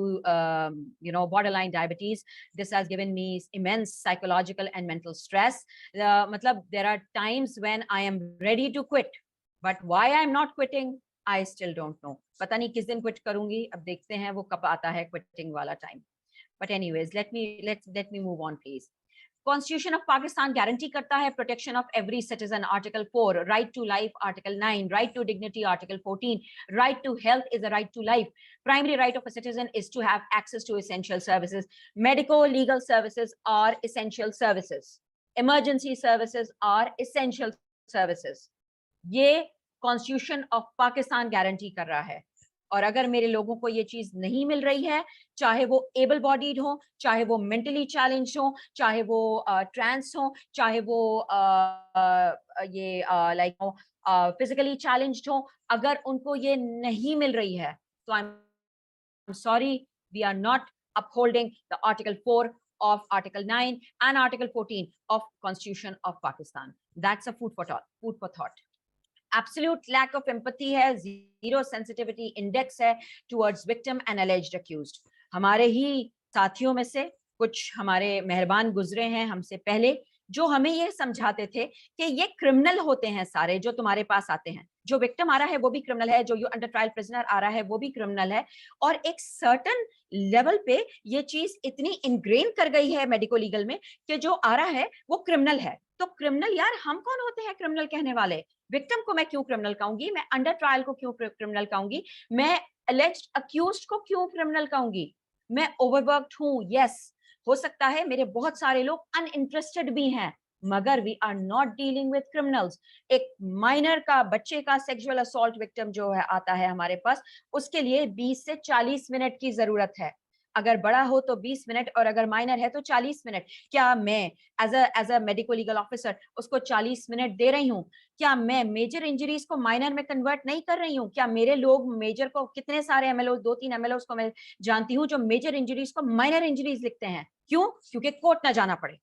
borderline diabetes. This has given me immense psychological and mental stress. Matlab, there are times when I am ready to quit, but why I'm not quitting, I still don't know. पता नहीं किस दिन quit करूंगी, अब देखते हैं वो कब आता है quitting वाला time. But anyways, let me move on, please. Constitution of Pakistan guarantee करता है protection of every citizen, Article 4, right to life, Article 9, right to dignity, Article 14, right to health is a right to life. Primary right of a citizen is to have access to essential services. Medico-legal services are essential services. Emergency services are essential services. ये Constitution of Pakistan guarantee कर रहा है। और अगर मेरे लोगों को ये चीज नहीं मिल रही है, चाहे वो एबल बॉडीड हो, चाहे वो मेंटली चैलेंज हो, चाहे वो ट्रांस हो, चाहे वो ये लाइक फिजिकली चैलेंज्ड हो, अगर उनको ये नहीं मिल रही है तो I am sorry, we are not upholding the Article 4 of Article 9 and Article 14 of Constitution of Pakistan. That's a food for thought. Absolute lack of empathy है, zero sensitivity index है towards victim and alleged accused. हमारे ही साथियों में से कुछ हमारे मेहरबान गुजरे हैं हमसे पहले, जो हमें ये समझाते थे कि ये क्रिमिनल होते हैं सारे जो तुम्हारे पास आते हैं, जो विक्टिम आ रहा है वो भी क्रिमिनल है, जो अंडर ट्रायल प्रिजनर आ रहा है वो भी क्रिमिनल है। और एक सर्टन लेवल पे ये चीज इतनी इनग्रेन कर गई है मेडिको लीगल में कि जो आ रहा है वो क्रिमिनल है। तो क्रिमिनल, यार हम कौन होते हैं क्रिमिनल कहने वाले? विक्टिम को मैं क्यों क्रिमिनल कहूंगी? मैं अंडर ट्रायल को क्यों क्रिमिनल कहूंगी? मैं अलेज्ड अक्यूज्ड को क्यों क्रिमिनल कहूंगी? मैं ओवरवर्क्ड हूं, यस, हो सकता है मेरे बहुत सारे लोग अनइंटरेस्टेड भी हैं, मगर we are not dealing with criminals. एक माइनर का, बच्चे का सेक्सुअल असॉल्ट विक्टिम जो है आता है हमारे पास, उसके लिए 20 से 40 मिनट की जरूरत है। अगर बड़ा हो तो 20 मिनट, और अगर माइनर है तो 40 मिनट। क्या मैं as a medico legal officer उसको 40 मिनट दे रही हूँ? क्या मैं मेजर इंजरीज को माइनर में कन्वर्ट नहीं कर रही हूँ? क्या मेरे लोग मेजर को, कितने सारे एमएलओ, 2-3 एमएलओ को मैं जानती हूँ जो मेजर इंजरीज को माइनर इंजरीज लिखते हैं। क्यों? क्योंकि कोर्ट ना जाना पड़े।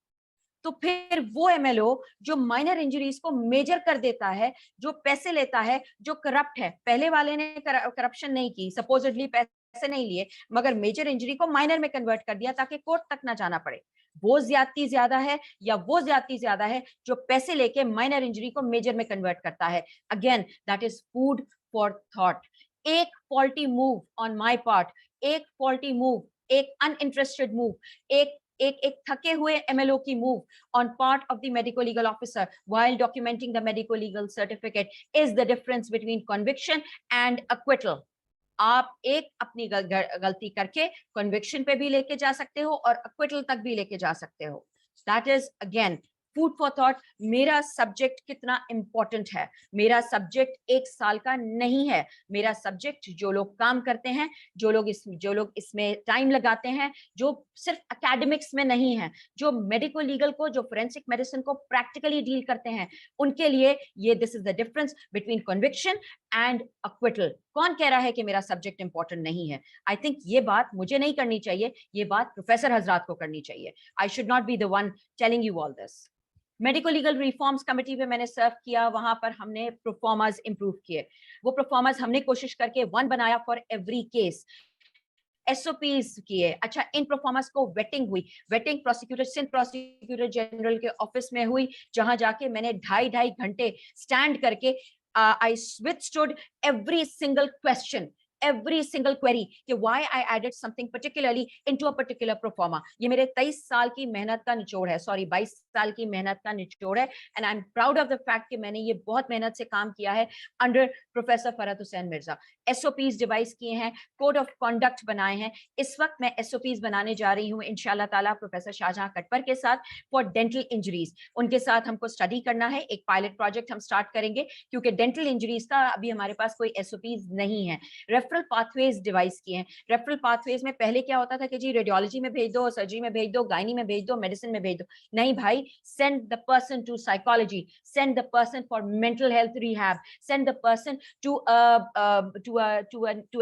तो फिर वो एमएलओ जो माइनर इंजरीज को मेजर कर देता है, जो पैसे लेता है, जो करप्ट है, पहले वाले ने करप्शन नहीं की, सपोजिटली पैसे नहीं लिए, मगर मेजर इंजरी को माइनर में कन्वर्ट कर दिया ताकि कोर्ट तक ना जाना पड़े, वो ज्यादती ज्यादा है या वो ज्यादती ज्यादा है जो पैसे लेके माइनर इंजरी को मेजर में कन्वर्ट करता है? Again that is food for thought. एक faulty move on my part, एक फॉल्टी मूव, एक अनइंटरेस्टेड मूव, एक थके हुए एमएलओ की move on part of the medico legal officer while documenting the medico legal certificate is the difference between conviction and acquittal. आप एक अपनी गलती करके conviction पे भी लेके जा सकते हो और acquittal तक भी लेके जा सकते हो. That is again food for thought, मेरा सब्जेक्ट कितना इंपॉर्टेंट है। मेरा सब्जेक्ट 1 साल का नहीं है, मेरा सब्जेक्ट जो लोग काम करते हैं, जो लोग इसमें टाइम लगाते हैं, जो सिर्फ एकेडमिक्स में नहीं है, जो मेडिको लीगल को, जो फोरेंसिक मेडिसिन को प्रैक्टिकली डील करते हैं, उनके लिए ये this is the difference between conviction and acquittal. कौन कह रहा है कि मेरा सब्जेक्ट इंपॉर्टेंट नहीं है? आई थिंक ये बात मुझे नहीं करनी चाहिए, ये बात प्रोफेसर हजरात को करनी चाहिए। I should not be the one telling you all this. Medico legal reforms committee पे मैंने सर्व किया, वहां पर हमने परफॉर्मर्स इंप्रूव किए। वो परफॉर्मर्स हमने कोशिश करके वन बनाया फॉर एवरी केस, एसओपीज किए। अच्छा, इन परफॉर्मर्स को वेटिंग हुई, vetting prosecutor, Sindh prosecutor general के ऑफिस में हुई, जहां जाके मैंने 2.5 घंटे स्टैंड करके I withstood every single question, every single query कि why I added something particularly into a particular performer। ये मेरे 23 साल की मेहनत का निचोड़ है, सॉरी 22 साल की मेहनत का निचोड़ है। And I am proud of the fact कि मैंने ये बहुत मेहनत से काम किया है under professor Farhat Hussain Mirza. SOPs device किए हैं, कोड ऑफ कॉन्डक्ट बनाए हैं। इस वक्त मैं एसओपीज बनाने जा रही हूँ इंशाल्लाह ताला प्रोफेसर शाहजहां कटपर के साथ फॉर डेंटल इंजरीज। उनके साथ हमको स्टडी करना है, एक पायलट प्रोजेक्ट हम स्टार्ट करेंगे, क्योंकि डेंटल इंजरीज का अभी हमारे पास कोई एसओपीज नहीं है। रेफरल पाथवेज डिवाइस किए हैं। रेफरल पाथवेज में पहले क्या होता था कि जी रेडियोलॉजी में भेज दो, सर्जरी में भेज दो, गायनी में भेज दो, मेडिसिन में भेज दो। नहीं भाई, send the person to psychology, send the person for mental health rehab, send the person to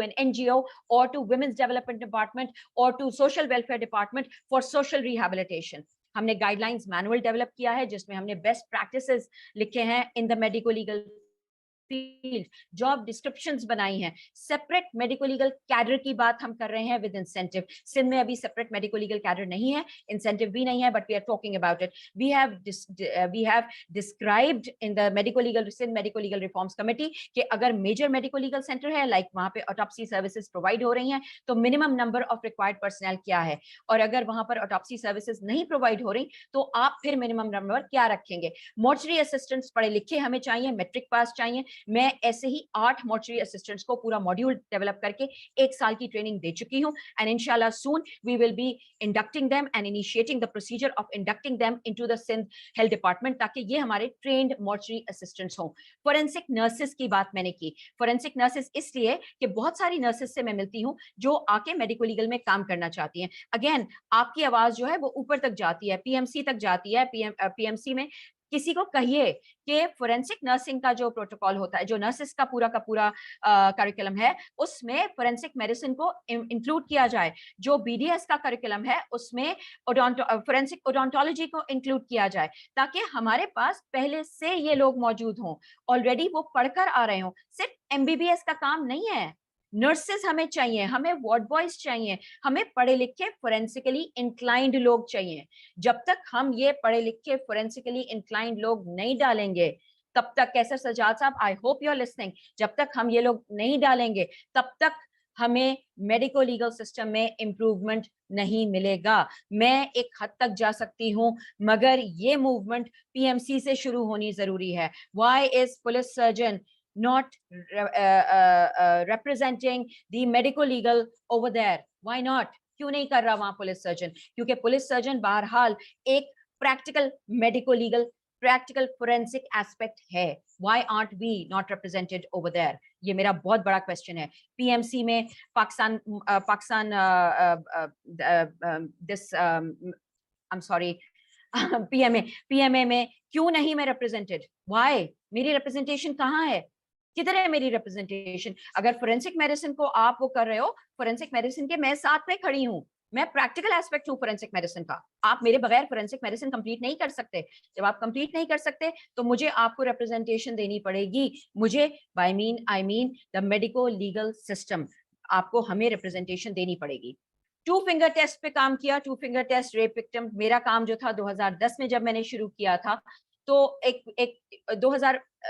an NGO or to women's development department or to social welfare department for social rehabilitation। हमने guidelines manual develop किया है जिसमें हमने best practices लिखे हैं इन the medico legal field, job descriptions बनाई हैं। Separate medico legal cadre की बात हम कर रहे हैं विद इंसेंटिव। सिंध में अभी सेपरेट मेडिको लीगल कैडर नहीं है, इंसेंटिव भी नहीं है, but we are talking about it. We have described in the medico legal Sindh medico legal reforms committee कि अगर मेजर मेडिको लीगल सेंटर है, लाइक वहां पे ऑटोप्सी सर्विसेज प्रोवाइड हो रही हैं, तो minimum number of required personnel क्या है, और अगर वहां पर ऑटोप्सी सर्विसेज नहीं प्रोवाइड हो रही तो आप फिर मिनिमम नंबर क्या रखेंगे। मोर्चरी असिस्टेंट्स पढ़े लिखे हमें चाहिए, मैट्रिक पास चाहिए। मैं ऐसे ही 8 मोर्चरी असिस्टेंट्स को पूरा मॉड्यूल डेवलप करके 1 साल की ट्रेनिंग दे चुकी हूं। एंड इंशाल्लाह soon we will be inducting them and initiating the procedure of inducting them into the Sindh health department, ताकि ये हमारे ट्रेन्ड मोर्चरी असिस्टेंट्स हों। फोरेंसिक नर्सेस की बात मैंने की। फोरेंसिक नर्सेस इसलिए कि बहुत सारी नर्सेस से मैं मिलती हूँ जो आके मेडिको लीगल में काम करना चाहती हैं। अगेन, आपकी आवाज जो है वो ऊपर तक जाती है, पीएमसी तक जाती है। पीएमसी में किसी को कहिए कि फोरेंसिक नर्सिंग का जो प्रोटोकॉल होता है, जो नर्सिस का पूरा करिकुलम है, उसमें फोरेंसिक मेडिसिन को इंक्लूड किया जाए। जो बीडीएस का करिकुलम है उसमें फोरेंसिक ओडोंटोलॉजी को इंक्लूड किया जाए, ताकि हमारे पास पहले से ये लोग मौजूद हों, ऑलरेडी वो पढ़कर आ रहे हों। सिर्फ एमबीबीएस का काम नहीं है, नर्सेस हमें चाहिए, हमें वार्ड बॉयज चाहिए, हमें पढ़े लिखे फोरेंसिकली इंक्लाइंड लोग चाहिए। जब तक हम ये पढ़े लिखे फोरेंसिकली इंक्लाइंड लोग नहीं डालेंगे, तब तक, कैसर सजाद साहब, I hope you are listening, जब तक हम ये लोग नहीं डालेंगे तब तक हमें मेडिको लीगल सिस्टम में इंप्रूवमेंट नहीं मिलेगा। मैं एक हद तक जा सकती हूं, मगर ये मूवमेंट पीएमसी से शुरू होनी जरूरी है। Why is police surgeon not representing the medico legal over there? Why not? क्यों नहीं कर रहा वहां पुलिस सर्जन? क्योंकि पुलिस सर्जन बहरहाल एक practical medico legal, practical forensic aspect है। Why aren't we not represented over there? ये मेरा बहुत बड़ा क्वेश्चन है। पीएमसी में Pakistan this I am sorry PMA में क्यों नहीं मैं रिप्रेजेंटेड? Why? मेरी रिप्रेजेंटेशन कहाँ है? किधर है मेरी रिप्रेजेंटेशन? अगर फोरेंसिक मेडिसिन को आप वो कर रहे हो, फोरेंसिक मेडिसिन के मैं साथ में खड़ी हूँ, मैं प्रैक्टिकल एस्पेक्ट हूँ फोरेंसिक मेडिसिन का। आप मेरे बगैर फोरेंसिक मेडिसिन कंप्लीट नहीं कर सकते। जब आप कंप्लीट नहीं कर सकते तो मुझे आपको रिप्रेजेंटेशन देनी पड़ेगी। मुझे I mean the medico legal system, आपको हमें रिप्रेजेंटेशन देनी पड़ेगी। 2 फिंगर टेस्ट पे काम किया। 2 फिंगर टेस्ट रेप विक्टिम, मेरा काम जो था 2010 में जब मैंने शुरू किया था, तो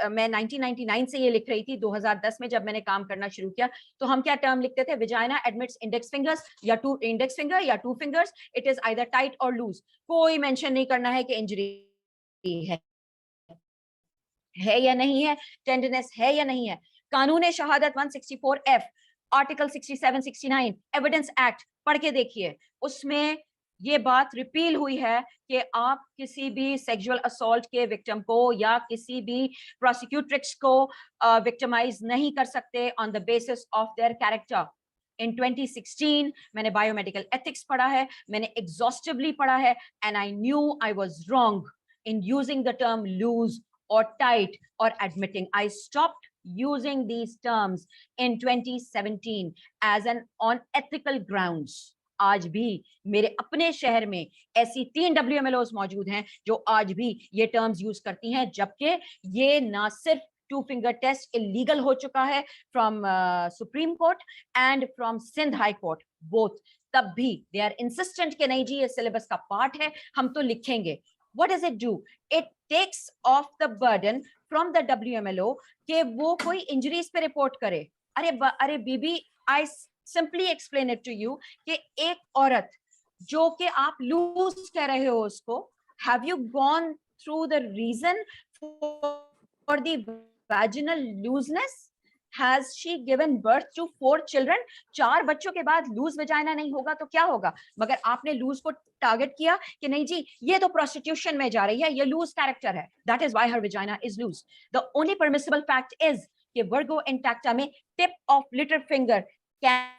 मैं 1999 से ये लिख रही थी। 2010 में जब मैंने काम करना शुरू किया तो हम क्या टर्म लिखते थे? विजाइना एडमिट्स इंडेक्स फिंगर्स या 2 इंडेक्स फिंगर या 2 fingers, it is either tight और लूज। कोई मेंशन नहीं करना है कि इंजरी है या नहीं है, टेंडरनेस है या नहीं है। कानून शहादत 164F, आर्टिकल 67, 69, एविडेंस एक्ट पढ़ के देखिए। उसमें ये बात रिपील हुई है कि आप किसी भी सेक्सुअल असॉल्ट के विक्टिम को या किसी भी प्रोसिक्यूट्रिक्स को विक्टिमाइज नहीं कर सकते on the basis of their character. In 2016 मैंने बायोमेडिकल एथिक्स पढ़ा है, मैंने एग्जॉस्टिवली पढ़ा है, and I knew I was wrong in using the term loose or tight or admitting. I stopped using these terms in 2017 as an on ethical grounds. आज भी मेरे अपने शहर में ऐसी 3 WMLOs मौजूद हैं जो आज भी ये टर्म्स यूज करती हैं, जबकि ये ना सिर्फ 2 finger टेस्ट इलीगल हो चुका है from supreme court and from Sindh high court both, तब भी दे आर इंसिस्टेंट कि नहीं जी ये सिलेबस का पार्ट है, हम तो लिखेंगे। What does it do? It takes off the burden from the WMLO कि वो कोई इंजरीज पे रिपोर्ट करे। अरे बीबी, I simply explain it to you कि एक औरत जो कि आप लूज कह रहे हो उसको, have you gone through the reason for the vaginal looseness? Has she given birth to 4 children? 4 बच्चों के बाद लूज वजाइना नहीं होगा तो क्या होगा? मगर आपने लूज को टारगेट किया कि नहीं जी ये तो प्रोस्टिट्यूशन में जा रही है, ये लूज कैरेक्टर है, that is why her vagina is loose. The only permissible fact is कि Virgo intacta में tip of little finger can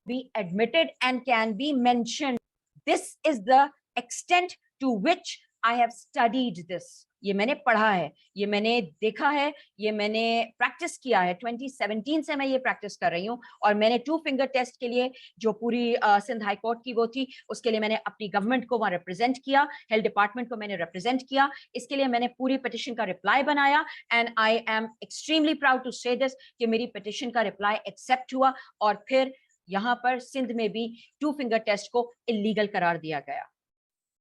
be admitted and can be mentioned. This is the extent to which I have studied this. ये मैंने पढ़ा है, ये मैंने देखा है, ये मैंने प्रैक्टिस किया है। 2017 से मैं ये प्रैक्टिस कर रही हूँ और मैंने 2 finger टेस्ट के लिए जो पूरी सिंध हाई कोर्ट की वो थी, उसके लिए मैंने अपनी गवर्नमेंट को वहाँ रिप्रेजेंट किया, हेल्थ डिपार्टमेंट को मैंने रिप्रेजेंट किया, इसके लिए मैंने पूरी पिटिशन का रिप्लाई बनाया and I am extremely proud to say this कि मेरी पिटिशन का रिप्लाई एक्सेप्ट हुआ और फिर यहाँ पर सिंध में भी 2 finger टेस्ट को इलीगल करार दिया गया।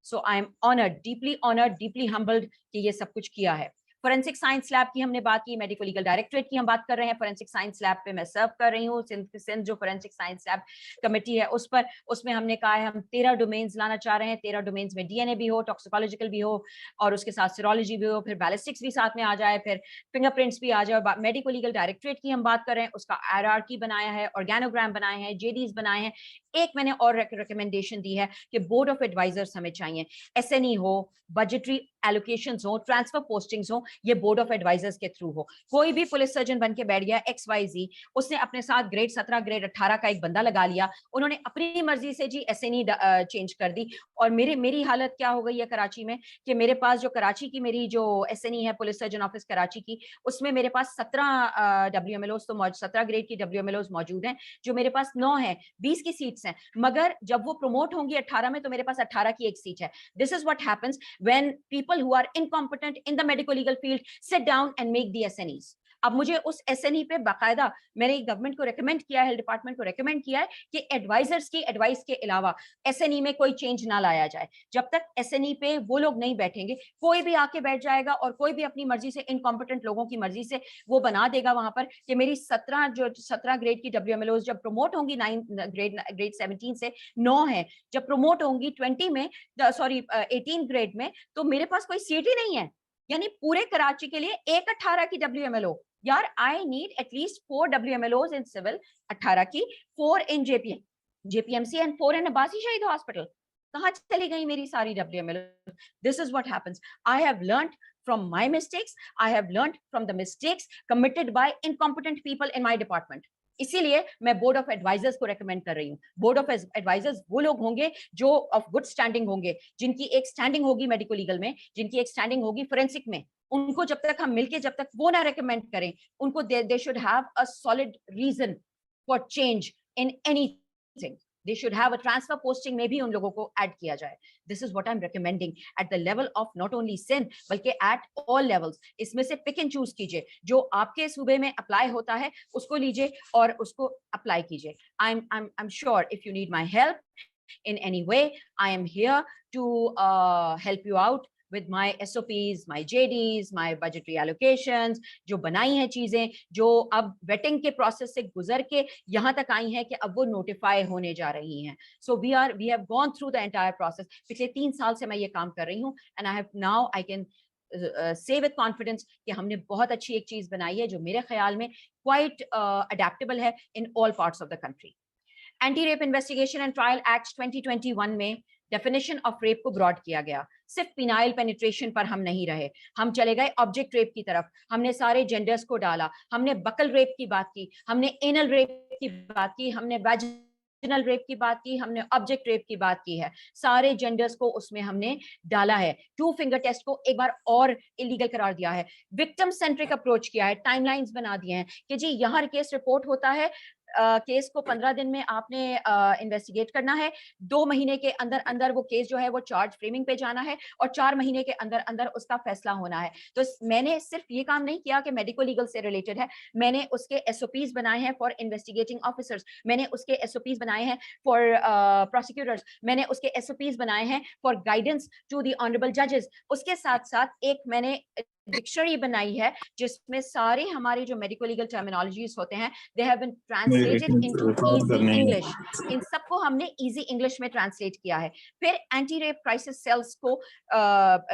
So I am honored, deeply humbled कि ये सब कुछ किया है। फोरेंसिक साइंस लैब की हमने बात की, मेडिको लीगल डायरेक्टरेट की हम बात कर रहे हैं, फोरेंसिक साइंस लैब पे मैं सर्व कर रही हूँ, सिंध जो फोरेंसिक साइंस लैब कमेटी है उस पर, उसमें हमने कहा है हम 13 डोमेन्स लाना चाह रहे हैं। 13 डोमेन्स में डीएनए भी हो, टॉक्सिकोलॉजिकल भी हो और उसके साथ सीरोलॉजी भी हो, फिर बैलिस्टिक्स भी साथ में आ जाए, फिर फिंगरप्रिंट्स भी आ जाए। मेडिको लीगल डायरेक्टरेट की हम बात कर रहे हैं, उसका हायरार्की बनाया है, ऑर्गेनोग्राम बनाए हैं, जेडीज बनाए हैं। एक मैंने और रिकमेंडेशन दी है कि बोर्ड ऑफ एडवाइजर्स हमें चाहिए, एसएनई हो, बजटरी एलोकेशंस हो, ट्रांसफर पोस्टिंग्स हो, ये बोर्ड ऑफ एडवाइजर्स के थ्रू हो। कोई भी पुलिस सर्जन बन के बैठ गया XYZ, उसने अपने साथ ग्रेड 17 ग्रेड 18 का एक बंदा लगा लिया, उन्होंने अपनी मर्जी से जी एसएनई चेंज कर दी। और मेरी हालत क्या हो गई है कराची में कि मेरे पास जो कराची की मेरी जो एसएनई है पुलिस सर्जन ऑफिस कराची की, उसमें मेरे पास 17 WMLOs तो 17 ग्रेड की WMLOs मौजूद हैं, जो मेरे पास 9 है, 20 की सीट्स हैं, मगर जब वो प्रमोट होंगी 18 में तो मेरे पास 18 की एक सीट है। This is what happens when people who are incompetent in the medico legal field sit down and make the SNEs. अब मुझे उस एसएनई पे बाकायदा मैंने गवर्नमेंट को रेकमेंड किया है, हेल्थ डिपार्टमेंट को रेकमेंड किया है कि एडवाइजर्स की एडवाइस के अलावा एसएनई में कोई चेंज ना लाया जाए। जब तक एसएनई पे वो लोग नहीं बैठेंगे, कोई भी आके बैठ जाएगा और कोई भी अपनी मर्जी से, इनकॉम्पिटेंट लोगों की मर्जी से वो बना देगा वहां पर कि मेरी 17 ग्रेड की WMLOs जब प्रमोट होंगी 9 ग्रेड 17 से 9 है, जब प्रमोट होंगी 20 में, सॉरी 18 ग्रेड में, तो मेरे पास कोई सीट ही नहीं है। यानी पूरे कराची के लिए एक 18 की WMLO, यार I need at least 4 WMLOs in civil, 18 की, 4 in JPMC and 4 in Abbasi Shaheed hospital. कहाँ चली गई मेरी सारी WMLO? This is what happens. I have learned from my mistakes, I have learned from the mistakes committed by incompetent people in my department. इसीलिए मैं board of advisers को recommend कर रही हूँ। बोर्ड ऑफ एडवाइजर्स वो लोग होंगे जो ऑफ गुड स्टैंडिंग होंगे, जिनकी एक स्टैंडिंग होगी मेडिको लीगल में, जिनकी एक स्टैंडिंग होगी फोरेंसिक में। उनको जब तक हम मिलके, जब तक वो ना रेकमेंड करें, उनको they should have a solid reason for change in anything. They should have a transfer posting में भी उन लोगों को ऐड किया जाए। This is what I'm recommending at the level of not only Sindh बल्कि at all levels। इसमें से pick and choose कीजिए, जो आपके सूबे में अप्लाई होता है उसको लीजिए और उसको अप्लाई कीजिए। I'm sure if you need my help in any way, I am here to help you out with my SOPs, my JDs, my budgetary allocations, जो बनाई हैं चीजें, जो अब वेटिंग के प्रोसेस से गुजर के यहाँ तक आई हैं कि अब वो नोटिफाई होने जा रही हैं। So we have gone through the entire process। पिछले 3 साल से मैं ये काम कर रही हूँ and I can say with confidence कि हमने बहुत अच्छी एक चीज बनाई है जो मेरे ख्याल में quite adaptable है in all parts of the country। Anti rape investigation and trial act 2021 में डेफिनेशन ऑफ रेप को ब्रॉड किया गया। सिर्फ पिनाइल पेनिट्रेशन पर हम नहीं रहे, हम चले गए ऑब्जेक्ट रेप की तरफ। हमने सारे जेंडर्स को डाला, हमने बकल रेप की बात की, हमने एनल रेप की बात की, हमने वेजिनल रेप की बात की, हमने ऑब्जेक्ट रेप की बात की है। सारे जेंडर्स को उसमें हमने डाला है। 2 फिंगर टेस्ट को एक बार और इलीगल करार दिया है। विक्टिम सेंट्रिक अप्रोच किया है, टाइमलाइंस बना दिए हैं कि जी यहाँ केस रिपोर्ट होता है, केस को 15 दिन में आपने इन्वेस्टिगेट करना है, 2 महीने के अंदर अंदर वो केस जो है वो चार्ज फ्रेमिंग पे जाना है और 4 महीने के अंदर अंदर उसका फैसला होना है। तो मैंने सिर्फ ये काम नहीं किया कि मेडिको लीगल से रिलेटेड है, मैंने उसके एसओपीज बनाए हैं फॉर इन्वेस्टिगेटिंग ऑफिसर्स, मैंने उसके एसओपीज बनाए हैं फॉर प्रोसिक्यूटर्स, मैंने उसके एसओपीज बनाए हैं for guidance to the honourable जजेस। उसके साथ साथ एक मैंने डिक्शनरी बनाई है जिसमें सारे हमारे जो मेडिको लीगल टर्मिनोलॉजीज होते हैं, they have been translated into easy English. इन सबको हमने इजी इंग्लिश में ट्रांसलेट किया है। फिर एंटी रेप क्राइसिस सेल्स को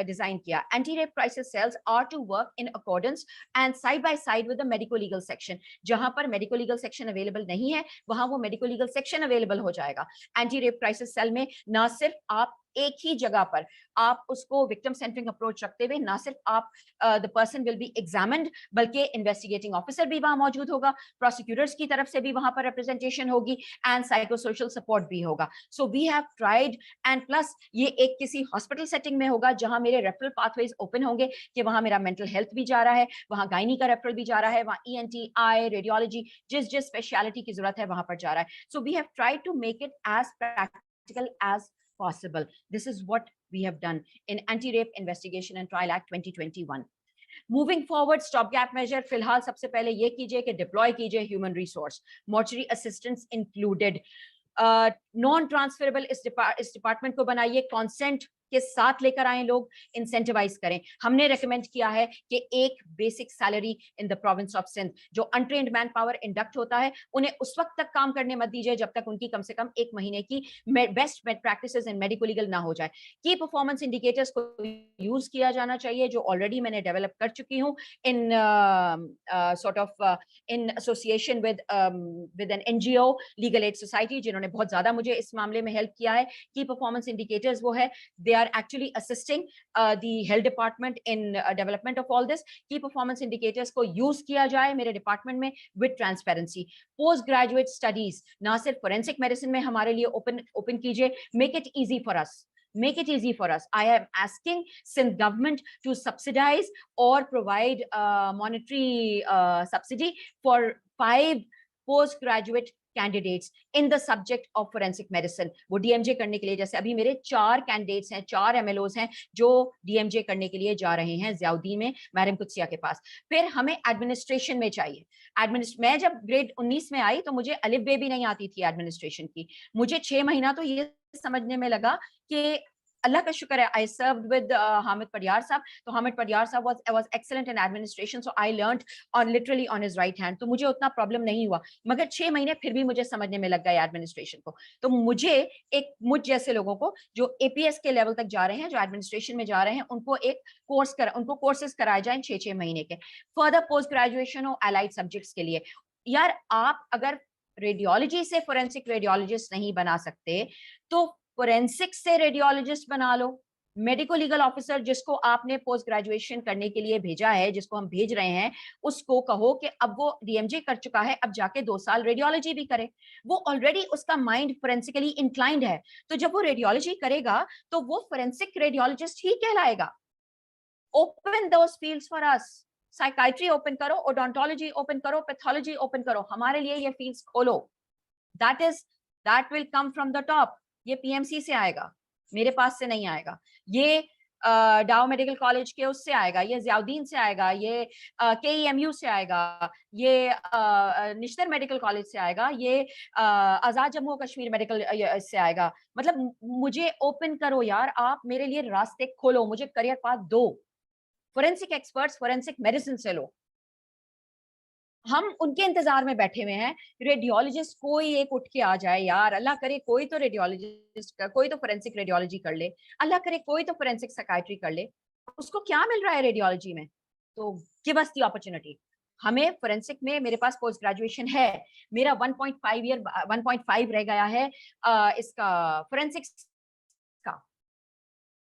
डिजाइन किया। Anti rape crisis cells are to work in accordance and side by side with the medico legal section. जहां पर मेडिको लीगल सेक्शन अवेलेबल नहीं है वहां वो मेडिको लीगल सेक्शन अवेलेबल हो जाएगा। एंटी रेप क्राइसिस सेल में ना सिर्फ आप एक ही जगह पर आप उसको विक्टिम सेंटरिंग अप्रोच रखते हुए ना सिर्फ आप the person will be examined, बल्कि इन्वेस्टिगेटिंग ऑफिसर भी वहां मौजूद होगा, प्रोसिक्यूटर्स की तरफ से भी वहां पर रिप्रेजेंटेशन होगी एंड साइको सोशल सपोर्ट भी होगा। So we have tried and plus ये एक किसी हॉस्पिटल सेटिंग में होगा जहां मेरे रेफरल पाथवेज ओपन होंगे कि वहां मेरा मेंटल हेल्थ भी जा रहा है, वहां गायनी का रेफरल भी जा रहा है, वहां ईएनटी, आई, रेडियोलॉजी, जिस जिस स्पेशलिटी की जरूरत है वहां पर जा रहा है। So we have tried to make it as practical as possible. This is what we have done in Anti-Rape Investigation and Trial Act 2021. Moving forward stop gap measure, फिलहाल सबसे पहले ये कीजिए कि डिप्लॉय कीजिए human resource, mortuary assistance included. Non transferable इस department को बनाइए, कॉन्सेंट के साथ लेकर आए, लोग इंसेंटिवाइज करें। हमने रेकमेंड किया है कि एक basic salary in the province of Sindh, जो अनट्रेन्ड मैन पावर इंडक्ट होता है उन्हें उस वक्त तक काम करने मत दीजिए जब तक उनकी कम से कम 1 महीने की बेस्ट प्रैक्टिसेस इन मेडिको लीगल ना हो जाए। की परफॉर्मेंस इंडिकेटर्स को यूज किया जाना चाहिए जो ऑलरेडी मैंने डेवलप कर चुकी हूँ in sort of in association with an NGO legal aid society, जिन्होंने बहुत ज्यादा मुझे इस मामले में हेल्प किया है। की परफॉर्मेंस इंडिकेटर्स वो है, they are actually assisting the health department in development of all this. Key performance indicators को use किया जाए मेरे department में with transparency. Post graduate studies ना सिर्फ forensic medicine में हमारे लिए open कीजिए, make it easy for us. Make it easy for us. I am asking Sindh government to subsidize or provide monetary subsidy for 5 postgraduate candidates in the subject of forensic medicine. वो DMJ करने के लिए, जैसे अभी मेरे 4 candidates हैं, 4 MLOs हैं जो DMJ करने के लिए जा रहे हैं ज़ियाउद्दीन में मैडम कुत्सिया के पास। फिर हमें एडमिनिस्ट्रेशन में चाहिए। मैं जब ग्रेड 19 में आई तो मुझे अलिफ बे भी नहीं आती थी एडमिनिस्ट्रेशन की। मुझे 6 महीना तो ये समझने में लगा कि अल्लाह का शुक्र है आई सर्व्ड विद हामिद पडियार साहब, तो हामिद पडियार साहब was excellent in administration, so I learned on literally on his right hand, तो मुझे उतना प्रॉब्लम नहीं हुआ। मगर 6 महीने फिर भी मुझे समझने में लग गए एडमिनिस्ट्रेशन को। तो मुझ जैसे लोगों को जो APS के लेवल तक जा रहे हैं, जो एडमिनिस्ट्रेशन में जा रहे हैं, उनको कोर्सेज कराए जाए 6-6 महीने के, फर्दर पोस्ट ग्रेजुएशन हो एलाइड सब्जेक्ट्स के लिए। यार आप अगर रेडियोलॉजी से फोरेंसिक रेडियोलॉजिस्ट नहीं बना सकते तो फोरेंसिक से रेडियोलॉजिस्ट बना लो। मेडिको लीगल ऑफिसर जिसको आपने पोस्ट ग्रेजुएशन करने के लिए भेजा है, जिसको हम भेज रहे हैं, उसको कहो कि अब वो DMJ कर चुका है, अब जाके 2 साल रेडियोलॉजी भी करे। वो ऑलरेडी उसका माइंड फोरेंसिकली इंक्लाइंड है, तो जब वो रेडियोलॉजी करेगा तो वो फोरेंसिक रेडियोलॉजिस्ट ही कहलाएगा। Open those fields for us, psychiatry open करो, ओडोंटोलॉजी ओपन करो, पैथोलॉजी ओपन करो, हमारे लिए ये फील्ड्स खोलो। That will come from the top. ये PMC से आएगा, मेरे पास से नहीं आएगा। ये डाउ मेडिकल कॉलेज के उससे आएगा, ये ज़ियाउद्दीन से आएगा, ये KEMU से आएगा, ये निश्तर मेडिकल कॉलेज से आएगा, ये आज़ाद जम्मू कश्मीर मेडिकल से आएगा। मतलब मुझे ओपन करो यार, आप मेरे लिए रास्ते खोलो, मुझे करियर पाथ दो। फोरेंसिक एक्सपर्ट्स फोरेंसिक मेडिसिन से लो, हम उनके इंतजार में बैठे हुए हैं। रेडियोलॉजिस्ट कोई एक उठ के आ जाए यार, अल्लाह करे कोई तो रेडियोलॉजिस्ट का, कोई तो फोरेंसिक रेडियोलॉजी कर ले, अल्लाह करे कोई तो फोरेंसिक साइकाइट्री कर ले। उसको क्या मिल रहा है रेडियोलॉजी में? तो गिव अस द अपॉर्चुनिटी। हमें फोरेंसिक में, मेरे पास पोस्ट ग्रेजुएशन है, मेरा 1.5 रह गया है इसका फोरेंसिक्स का,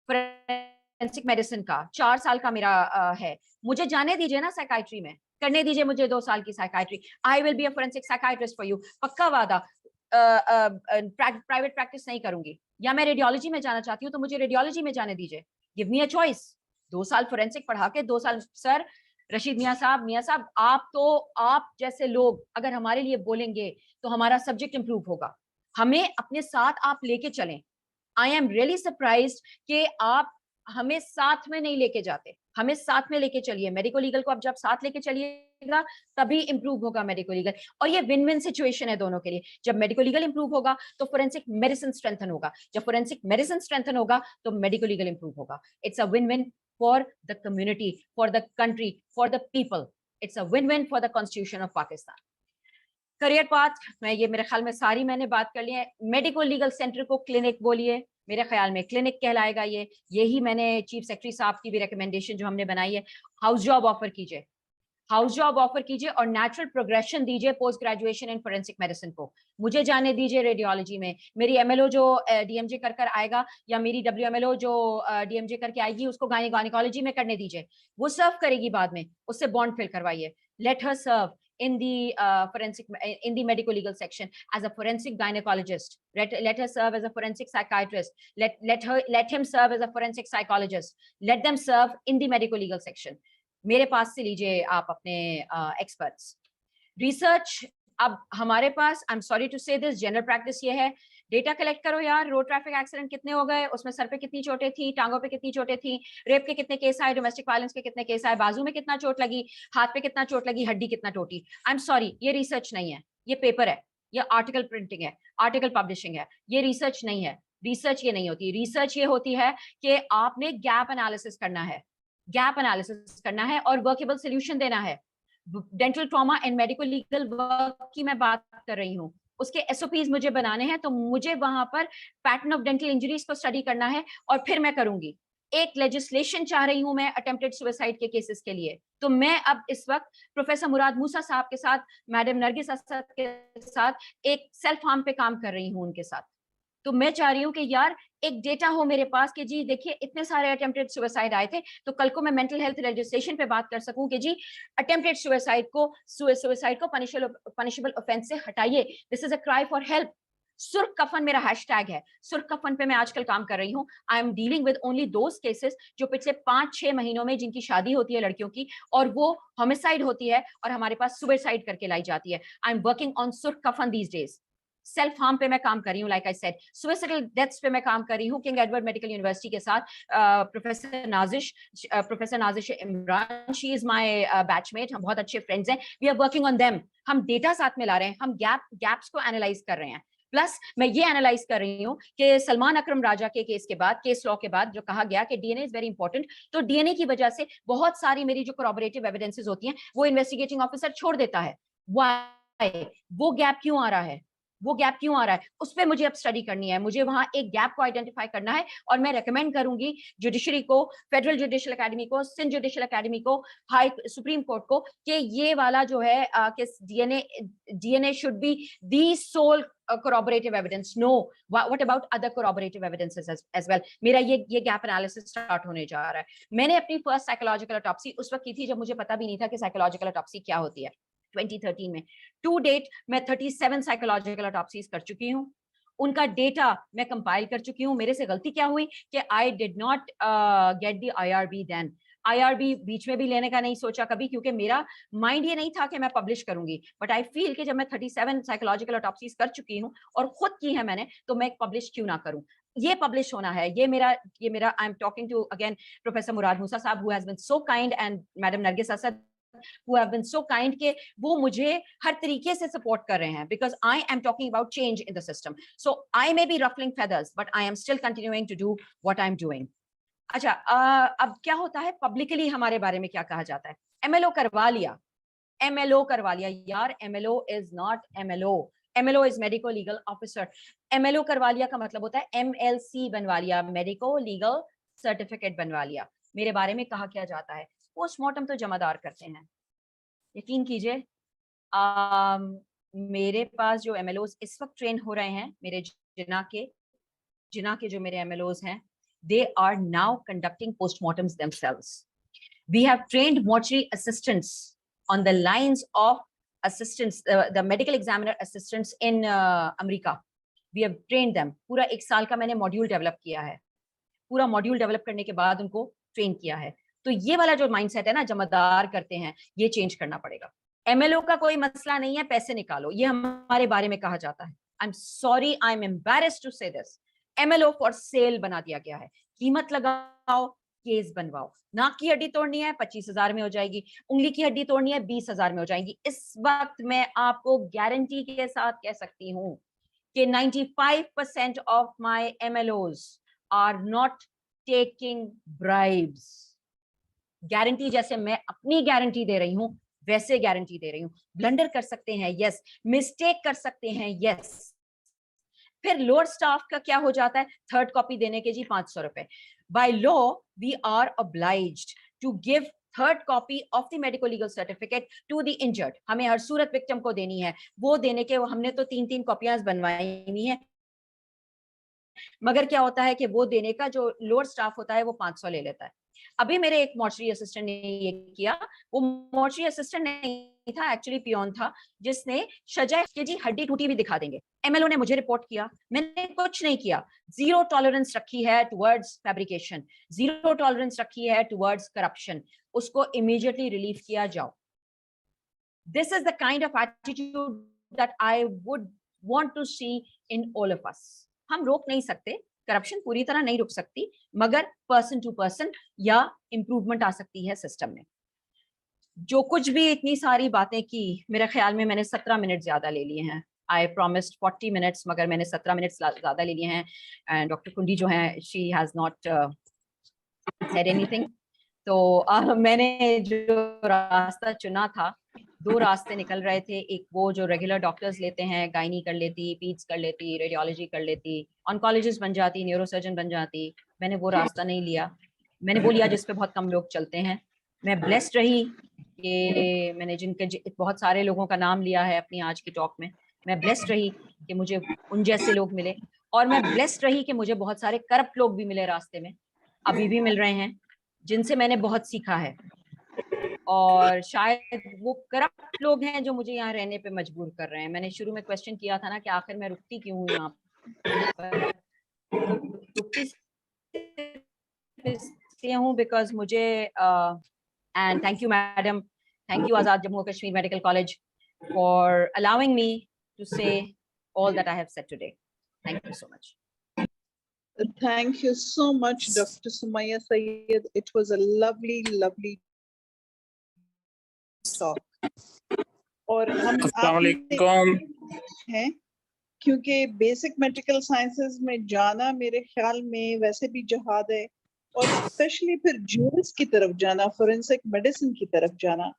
फोरेंसिक मेडिसिन का 4 साल का मेरा है। मुझे जाने दीजिए ना साइकाइट्री में, करने दीजिए मुझे 2 साल की psychiatry. I will be a forensic psychiatrist for you, पक्का वादा। प्राइवेट प्रैक्टिस नहीं करूंगी। या मैं रेडियोलॉजी में जाना चाहती हूँ तो मुझे रेडियोलॉजी में जाने दीजिए, गिव मी अ चॉइस। 2 साल फोरेंसिक पढ़ा के 2 साल, सर रशीद मियाँ साहब आप जैसे लोग अगर हमारे लिए बोलेंगे तो हमारा सब्जेक्ट इंप्रूव होगा। हमें अपने साथ आप लेके चलें। आई एम रियली सरप्राइज्ड कि आप हमें साथ में नहीं लेके जाते। हमें साथ में लेके चलिए। मेडिको लीगल को आप जब साथ लेके चलिएगा तभी इंप्रूव होगा मेडिको लीगल, और ये विन विन सिचुएशन है दोनों के लिए। जब मेडिको लीगल इंप्रूव होगा तो फोरेंसिक मेडिसिन स्ट्रेंथन होगा, जब फोरेंसिक मेडिसिन स्ट्रेंथन होगा तो मेडिको लीगल इंप्रूव होगा। It's a win win for the community, for the country, for the people. It's a win win for the constitution of Pakistan. Career path में ये मेरे ख्याल में सारी मैंने बात कर ली है। मेडिको लीगल सेंटर को क्लिनिक बोलिए, मेरे ख्याल में क्लिनिक कहलाएगा ये। यही मैंने चीफ सेक्रेटरी साहब की भी रिकमेंडेशन जो हमने बनाई है। हाउस जॉब ऑफर कीजिए, हाउस जॉब ऑफर कीजिए और नेचुरल प्रोग्रेशन दीजिए post graduation in forensic medicine को। मुझे जाने दीजिए रेडियोलॉजी में। मेरी एमएलओ जो डीएमजे कर आएगा या मेरी डब्ल्यूएमएलओ जो डीएमजे करके आएगी उसको गायनिकोलॉजी में करने दीजिए, वो सर्व करेगी बाद में, उससे बॉन्ड फिल करवाइए। Let her serve in the medical legal section as a forensic gynecologist. Let her serve as a forensic psychiatrist. Let him serve as a forensic psychologist. Let them serve in the medical legal section. मेरे पास से लीजिए आप अपने experts. Research अब हमारे पास, आई am sorry to say this, general practice ये है, data collect करो यार। रोड ट्रैफिक एक्सीडेंट कितने हो गए, उसमें सर पे कितनी चोटें थी, टांगों पे कितनी चोटें थी, रेप के कितने केस आए, डोमेस्टिक वायलेंस के कितने केस आए, बाजू में कितना चोट लगी, हाथ पे कितना चोट लगी, हड्डी कितना टूटी। आई एम सॉरी, ये रिसर्च नहीं है, ये पेपर है, ये आर्टिकल प्रिंटिंग है, आर्टिकल पब्लिशिंग है, ये रिसर्च नहीं है। रिसर्च ये नहीं होती। रिसर्च ये होती है कि आपने गैप एनालिसिस करना है, गैप एनालिसिस करना है और वर्केबल सोल्यूशन देना है। Dental trauma and medical legal work की मैं बात कर रही हूँ, उसके एसओपीज मुझे बनाने हैं, तो मुझे वहां पर पैटर्न ऑफ डेंटल इंजरीज को स्टडी करना है और फिर मैं करूंगी। एक लेजिस्लेशन चाह रही हूं मैं अटेम्प्टेड सुसाइड के केसेस के लिए, तो मैं अब इस वक्त प्रोफेसर मुराद मूसा साहब के साथ, मैडम नरगिस असद के साथ एक सेल्फ हार्म पे काम कर रही हूँ उनके साथ। तो मैं चाह रही हूँ कि यार एक डेटा हो मेरे पास कि जी देखिए इतने सारे अटेम्प्टेड सुसाइड आए थे, तो कल को मैं मेंटल हेल्थ लेजिस्लेशन पे बात कर सकूं कि जी अटेम्प्टेड सुसाइड को पनिशेबल ऑफेंस से हटाइए। This is a cry for help. सुर्ख कफन मेरा हैशटैग है, सुर्ख कफन पे मैं आजकल काम कर रही हूँ। I am dealing with only those cases जो पिछले 5-6 महीनों में जिनकी शादी होती है लड़कियों की और वो होमिसाइड होती है और हमारे पास सुसाइड करके लाई जाती है। आई एम वर्किंग ऑन सुर्ख कफन दीज डेज। सेल्फ हार्म पे मैं काम कर रही हूँ, like I said, suicidal deaths पे मैं काम कर रही हूँ किंग एडवर्ड मेडिकल यूनिवर्सिटी के साथ। Professor Nazish Imran, she is my batchmate, हम बहुत अच्छे फ्रेंड्स हैं। We are working on them. हम डेटा साथ में ला रहे हैं, हम गैप्स को एनालाइज कर रहे हैं। प्लस मैं ये एनालाइज कर रही हूँ कि सलमान अकरम राजा के केस के बाद, केस लॉ के बाद जो कहा गया कि डीएनए इज वेरी इंपॉर्टेंट, तो डीएनए की वजह से बहुत सारी मेरी जो कोरॉबोरेटिव एविडेंसेस होती हैं वो इन्वेस्टिगेटिंग ऑफिसर छोड़ देता है। व्हाई? वो गैप क्यों आ रहा है, वो गैप क्यों आ रहा है, उस पर मुझे अब स्टडी करनी है। मुझे वहां एक गैप को आइडेंटिफाई करना है और मैं रेकमेंड करूंगी जुडिशरी को, फेडरल जुडिशियल एकेडमी को, सिंध जुडिशियल एकेडमी को, हाई सुप्रीम कोर्ट को कि ये वाला जो है कि DNA should be the sole corroborative evidence. No, what about other corroborative evidences as well? मेरा ये गैप एनालिसिस स्टार्ट होने जा रहा है। मैंने अपनी फर्स्ट साइकोलॉजिकल ऑटोप्सी उस वक्त की थी जब मुझे पता भी नहीं था कि साइकोलॉजिकल ऑटोप्सी क्या होती है, 2013 में। टू डेट मैं 37 साइकोलॉजिकल ऑटोप्सीज कर चुकी हूँ, उनका डेटा मैं कंपाइल कर चुकी हूँ। मेरे से गलती क्या हुई कि I did not get the IRB then. IRB बीच में भी लेने का नहीं सोचा कभी, क्योंकि मेरा माइंड ये नहीं था कि मैं पब्लिश करूंगी। बट आई फील कि जब मैं 37 साइकोलॉजिकल ऑटोप्सीज कर चुकी हूँ और खुद की है मैंने, तो मैं पब्लिश क्यों ना करूं। ये पब्लिश होना है, ये मेरा I am talking to again professor Murad Musa साहब who has been so kind and madam Nargis Asad who have been so kind के वो मुझे हर तरीके से सपोर्ट कर रहे हैं, because I am talking about change in the system. So I may be ruffling feathers, but I am still continuing to do what I'm doing. अच्छा, अब क्या होता है पब्लिकली हमारे बारे में क्या कहा जाता है, MLO करवा लिया, MLO करवा लिया। यार MLO is not MLO, MLO is medico legal officer। MLO करवा लिया का मतलब होता है MLC बनवा लिया, मेडिको लीगल सर्टिफिकेट बनवा लिया। मेरे बारे में कहा क्या जाता है, पोस्टमार्टम तो जमादार करते हैं, यकीन कीजिए मेरे पास जो MLOs इस वक्त ट्रेन हो रहे हैं, मेरे जिना के जो मेरे MLOs हैं, they are now conducting postmortems themselves. We have trained mortuary assistants on the lines of assistants, the medical examiner assistants in America. We have trained them. पूरा 1 साल का मैंने मॉड्यूल डेवलप किया है. पूरा मॉड्यूल डेवलप करने के बाद उनको ट्रेन किया है. तो ये वाला जो माइंडसेट है ना, जमादार करते हैं, ये चेंज करना पड़ेगा. MLO का कोई मसला नहीं है, पैसे निकालो, ये हमारे बारे में कहा जाता है. I'm sorry, I'm embarrassed to say this. MLO for sale बना दिया गया है. कीमत लगाओ, केस बनवाओ. नाक की हड्डी तोड़नी है 25,000 में हो जाएगी, उंगली की हड्डी तोड़नी है 20,000 में हो जाएगी. इस वक्त मैं आपको गारंटी के साथ कह सकती हूँ कि 95% of my MLOs are not taking bribes. Guarantee जैसे मैं अपनी गारंटी दे रही हूँ, वैसे गारंटी दे रही हूँ. ब्लंडर कर सकते हैं, यस. मिस्टेक कर सकते हैं, यस. फिर लोअर स्टाफ का क्या हो जाता है? थर्ड कॉपी देने के जी 500 रुपए. By law we are obliged to give third copy of the medico legal certificate to the injured. हमें हर सूरत विक्टिम को देनी है. वो देने के हमने तो 3-3 कॉपियां बनवाई हुई है, मगर क्या होता है कि वो देने का जो लोअर स्टाफ होता है वो 500 ले लेता है. अभी मेरे एक मॉर्चरी असिस्टेंट ने ये किया. वो मॉर्चरी असिस्टेंट नहीं था, एक्चुअली पियोन था, जिसने शजा के जी हड्डी टूटी भी दिखा देंगे. MLO ने मुझे रिपोर्ट किया, मैंने कुछ नहीं किया. जीरो टॉलरेंस रखी है टुवर्ड्स फैब्रिकेशन, जीरो टॉलरेंस रखी है टुवर्ड्स करप्शन. उसको इमीडिएटली रिलीव किया जाओ. This is the kind of attitude that I would want to see in all of us. हम रोक नहीं सकते, करप्शन पूरी तरह नहीं रुक सकती, मगर पर्सन टू पर्सन या इंप्रूवमेंट आ सकती है सिस्टम में. जो कुछ भी इतनी सारी बातें की, मेरे ख्याल में मैंने 17 मिनट ज्यादा ले लिए हैं. आई प्रॉमिस्ड 40 मिनट्स, मगर मैंने 17 मिनट्स ज्यादा ले लिए हैं. एंड डॉक्टर कुंडी जो है, she has not said anything. तो मैंने जो रास्ता चुना था, 2 रास्ते निकल रहे थे. एक वो जो रेगुलर डॉक्टर्स लेते हैं, गायनी कर लेती, पीड्स कर लेती, रेडियोलॉजी कर लेती, ऑन्कोलॉजिस्ट बन जाती, न्यूरोसर्जन बन जाती. मैंने वो रास्ता नहीं लिया. मैंने वो लिया जिस पे बहुत कम लोग चलते हैं. मैं ब्लेस्ड रही कि मैंने जिनके बहुत सारे लोगों का नाम लिया है अपनी आज की टॉक में. मैं ब्लेस्ड रही कि मुझे उन जैसे लोग मिले, और मैं ब्लेस्ड रही कि मुझे बहुत सारे करप्ट लोग भी मिले रास्ते में, अभी भी मिल रहे हैं, जिनसे मैंने बहुत सीखा है. और शायद वो करप्ट लोग हैं जो मुझे यहाँ रहने पे मजबूर कर रहे हैं. मैंने शुरू में क्वेश्चन किया था ना कि आखिर मैं रुकती क्यों हूँ यहाँ पर. रुकती इसलिए हूँ बिकॉज मुझे and thank you madam, thank you Azad Jammu Kashmir medical college for allowing me to say all that I have said today. Thank you so much. Thank you so much, Dr. Sumaya Sayyed. It was a lovely, lovely talk. और हम हैं क्योंकि basic medical sciences में जाना मेरे ख्याल में वैसे भी जहाद है, और स्पेशली फिर जूरिस की तरफ जाना, फोरेंसिक मेडिसिन की तरफ जाना.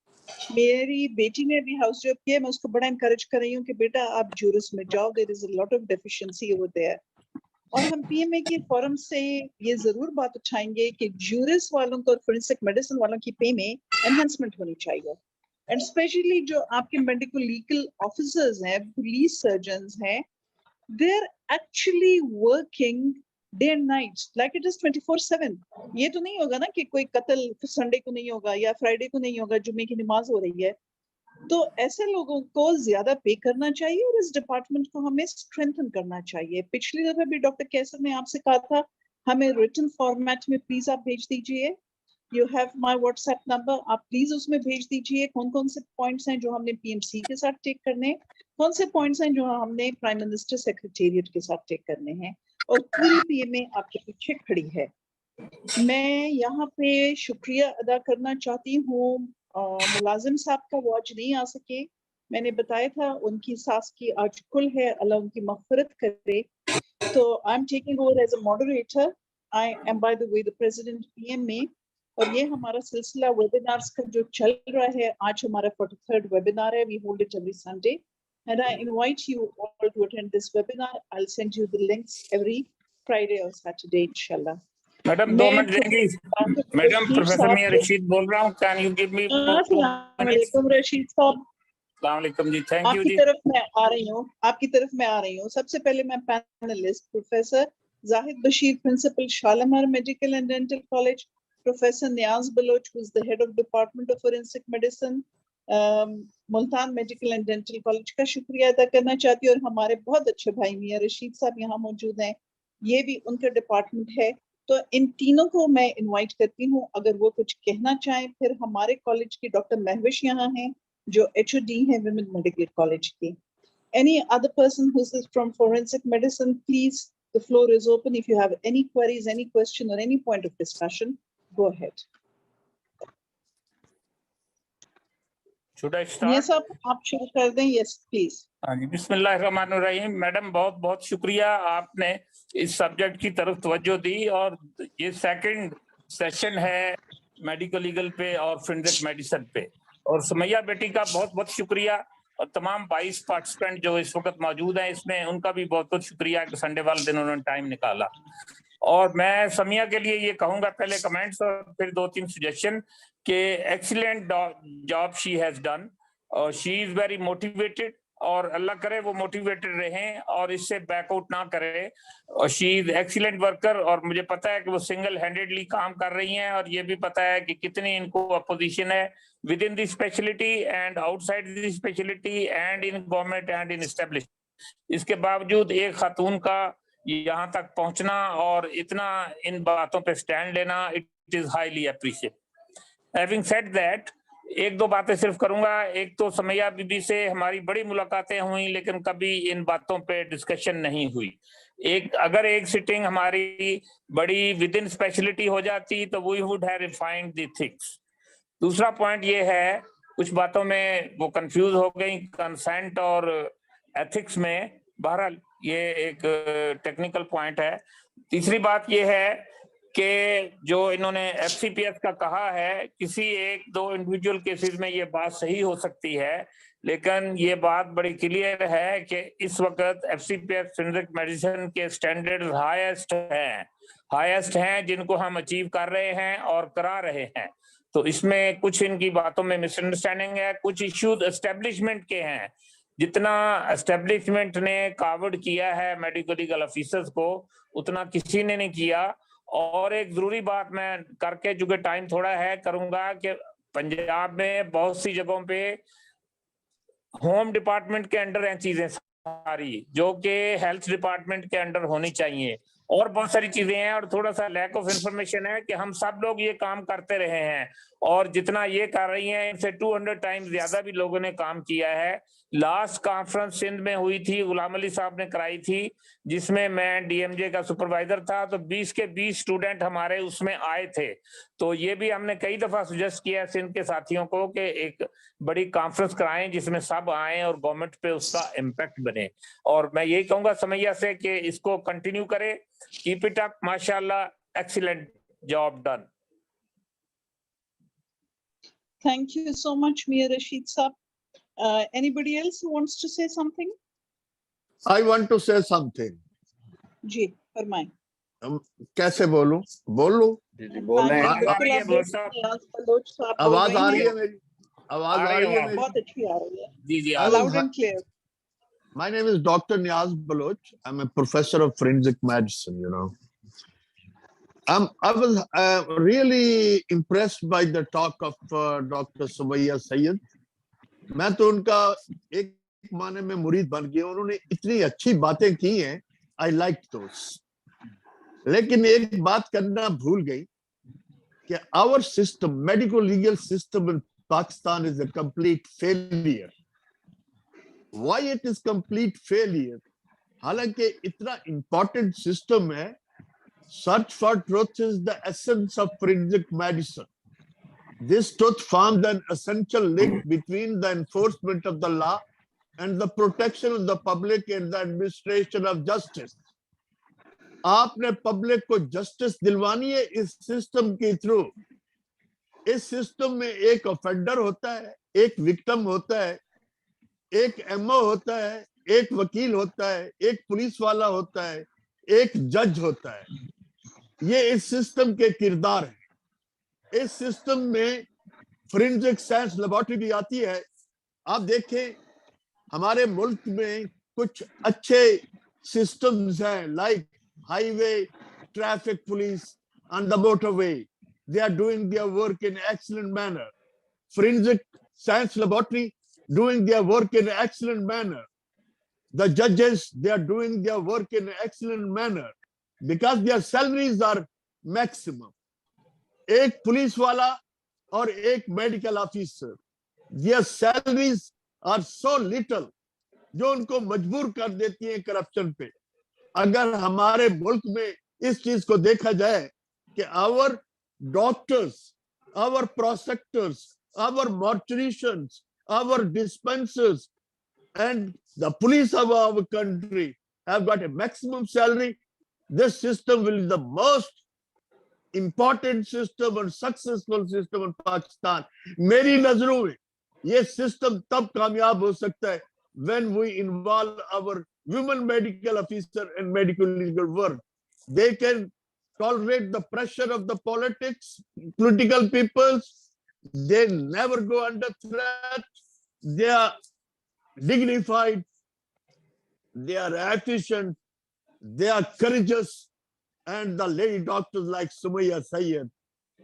मेरी बेटी ने भी हाउस जॉब किया, मैं उसको बड़ा इनकरेज कर रही हूँ कि बेटा आप जूरिस में जाओ, there is a lot of deficiency over there. और हम PMA के फोरम से ये जरूर बात उठाएंगे कि जूरिस वालों को और फोरेंसिक मेडिसिन वालों की पे में एनहांसमेंट होनी चाहिए. एंड स्पेशली जो आपके मेडिकल लीगल ऑफिसर्स हैं, पुलिस सर्जन्स हैं, they are actually working day and night like it is 24/7. ये तो नहीं होगा ना कि कोई कत्ल संडे को नहीं होगा या फ्राइडे को नहीं होगा, जुम्मे की नमाज हो रही है. तो ऐसे लोगों को ज्यादा पे करना चाहिए और इस डिपार्टमेंट को हमें स्ट्रेंथन करना चाहिए. पिछली दफा भी डॉक्टर कैसर ने आपसे कहा था हमें रिटन फॉर्मेट में प्लीज आप भेज दीजिए. You have my WhatsApp number, आप प्लीज उसमें भेज दीजिए कौन कौन से पॉइंट्स हैं जो हमने PMC के साथ टेक करने, कौन से पॉइंट्स हैं जो हमने प्राइम मिनिस्टर सेक्रेटेरिएट के साथ टेक करने हैं. और पूरी PMA आपके पीछे खड़ी है. मैं यहाँ पे शुक्रिया अदा करना चाहती हूँ मुलाजिम साहब का, वो आज नहीं आ सके. मैंने बताया था उनकी सास की आज कुल है, अल्लाह उनकी मग़फ़िरत करे. तो I am taking over as a moderator. I am by the way the president PMA. और ये हमारा सिलसिला वेबिनार्स का जो चल रहा है, आज हमारा 43rd वेबिनार है. We hold it every Sunday and I invite you all to attend this webinar. I'll send you the links every Friday or Saturday, inshallah. Madam 2 minute देंगी? मैडम रशीद प्रोफेसर साहब मियां को- रशीद बोल रहा हूँ, कैन यू गिव मी 2 अस्सलाम minutes? वालेकुम रशीद साहब, अस्सलाम वालेकुम जी, थैंक यू आपकी जी। तरफ मैं आ रही हूँ, आपकी तरफ मैं आ रही हूँ। सबसे पहले मैं panelist professor Zahid Bashir, principal Shalamar medical and dental college, professor Niaz Baloch who is the head of department of forensic medicine, Multan medical and dental college का शुक्रिया अदा करना चाहती हूँ। और हमारे बहुत अच्छे भाई मियां रशीद साहब यहाँ मौजूद हैं, ये भी उनका डिपार्टमेंट है। तो इन तीनों को मैं इनवाइट करती हूँ अगर वो कुछ कहना चाहें। फिर हमारे कॉलेज की डॉक्टर महविश यहाँ हैं जो HOD है विमेन मेडिकल कॉलेज की। Any other person who is from forensic medicine, please, the floor is open. If you have any queries, any question or any point of discussion, go ahead. Should I start? Yes, आप शुरू कर दें। Yes, please. हाँ जी, बिस्मिल्लाहिर्रहमानिर्रहीम। Madam बहुत बहुत शुक्रिया, आपने इस सब्जेक्ट की तरफ तवज्जो दी। और ये सेकंड सेशन है मेडिकल लीगल पे और फोरेंसिक मेडिसिन पे। और सुमैया बेटी का बहुत बहुत शुक्रिया, और तमाम 22 पार्टिसिपेंट जो इस वक्त मौजूद हैं इसमें, उनका भी बहुत बहुत शुक्रिया कि संडे वाले दिन उन्होंने टाइम निकाला। और मैं समिया के लिए ये कहूंगा, पहले कमेंट्स और फिर 2-3 सजेशन, कि excellent job she has done, और शी इज वेरी मोटिवेटेड, और अल्लाह करे वो मोटिवेटेड रहें और इससे बैकआउट ना करे। और शी इज एक्सीलेंट वर्कर, और मुझे पता है कि वो सिंगल हैंडेडली काम कर रही हैं, और ये भी पता है कि कितनी इनको अपोजिशन है with in the speciality and outside the speciality and in government and in establish. इसके बावजूद एक खातून का यहाँ तक पहुंचना और इतना इन बातों पे स्टैंड लेना, it is highly appreciate. Having said that, 1-2 बातें सिर्फ करूंगा। एक तो समैया बीबी से हमारी बड़ी मुलाकातें हुई, लेकिन कभी इन बातों पे डिस्कशन नहीं हुई। अगर एक सिटिंग हमारी बड़ी विद इन स्पेशलिटी हो जाती तो we would have refined the things. दूसरा पॉइंट ये है, कुछ बातों में वो कंफ्यूज हो गई कंसेंट और एथिक्स में, बहरहाल ये एक टेक्निकल पॉइंट है। तीसरी बात ये है कि जो इन्होंने FCPS का कहा है, किसी 1-2 इंडिविजुअल केसेस में ये बात सही हो सकती है, लेकिन ये बात बड़ी क्लियर है कि इस वक्त FCPS फोरेंसिक मेडिसिन के स्टैंडर्ड हाईएस्ट हैं जिनको हम अचीव कर रहे हैं और करा रहे हैं। तो इसमें कुछ इनकी बातों में मिसअंडरस्टैंडिंग है, कुछ इश्यूज एस्टेब्लिशमेंट के हैं। जितना एस्टेब्लिशमेंट ने कावर्ड किया है मेडिकल लीगल ऑफिसर्स को, उतना किसी ने नहीं किया। और एक जरूरी बात मैं करके, चूंकि टाइम थोड़ा है, करूंगा कि पंजाब में बहुत सी जगहों पे होम डिपार्टमेंट के अंडर हैं चीजें सारी, जो कि हेल्थ डिपार्टमेंट के अंडर होनी चाहिए, और बहुत सारी चीजें हैं। और थोड़ा सा लैक ऑफ इंफॉर्मेशन है कि हम सब लोग ये काम करते रहे हैं, और जितना ये कर रही हैं इनसे 200 टाइम्स ज्यादा भी लोगों ने काम किया है। लास्ट कॉन्फ्रेंस सिंध में हुई थी, गुलाम अली साहब ने कराई थी, जिसमें मैं DMJ का सुपरवाइजर था, तो 20 के 20 स्टूडेंट हमारे उसमें आए थे। तो ये भी हमने कई दफा सजेस्ट किया सिंध के साथियों को कि एक बड़ी कॉन्फ्रेंस कराएं जिसमें सब आए और गवर्नमेंट पे उसका इम्पैक्ट बने। और मैं यही कहूंगा समैया से कि इसको कंटिन्यू करें, कीप इट अप, माशाल्लाह, excellent job done. Thank you so much, Mia Rashid Saab. Anybody else who wants to say something? I want to say something. जी, फरमाएं। कैसे बोलूं? बोल लूं? जी बोल रहे हाँ, हैं। बिल्कुल, आप बोल साहब। नियाज बलोच साहब बोल आवाज रहे आ हैं। रही है मेरी? आवाज आ आ रही रही है है मेरी? बहुत अच्छी आ रही है। जी जी, Loud and clear. My name is Dr. Niaz Baloch. I'm a professor of forensic medicine, you know. I was really impressed by the talk of Dr. Sumaya Sayyed. मैं तो उनका एक माने में मुरीद बन गया। उन्होंने इतनी अच्छी बातें की हैं, I liked those. लेकिन एक बात करना भूल गई कि our system, medical legal system in Pakistan is a complete failure. Why it is complete failure? हालांकि इतना important system है, search for truth is the essence of forensic medicine. This truth forms an essential link between the enforcement of the law and the protection of the public and the administration of justice. आपने public को justice दिलवानी है इस system के through. इस system में एक offender होता है, एक विक्टिम होता है, एक एमओ होता है, एक वकील होता है, एक पुलिस वाला होता है, एक जज होता है। ये इस सिस्टम के किरदार है। इस सिस्टम में फोरेंसिक साइंस लेबोरेटरी भी आती है। आप देखें हमारे मुल्क में कुछ अच्छे सिस्टम्स हैं, like highway traffic police on the motorway, they are doing their work in excellent manner. Forensic science laboratory doing their work in excellent manner. The judges, they are doing their work in excellent manner because their salaries are maximum. एक police वाला और एक medical officer, their salaries are so little जो उनको मजबूर कर देती है करप्शन पे। अगर हमारे मुल्क में इस चीज को देखा जाए कि our doctors, our prosecutors, our morticians, our dispensers, and the police of our country have got a maximum salary, this system will be the most important system and successful system in Pakistan. मेरी नजरों में ये system तब कामयाब हो सकता है when we involve our women medical officer in medical legal work. They can tolerate the pressure of the political peoples. They never go under threat. They are dignified. They are efficient. They are courageous. And the lady doctors like Sumaya Sayyed,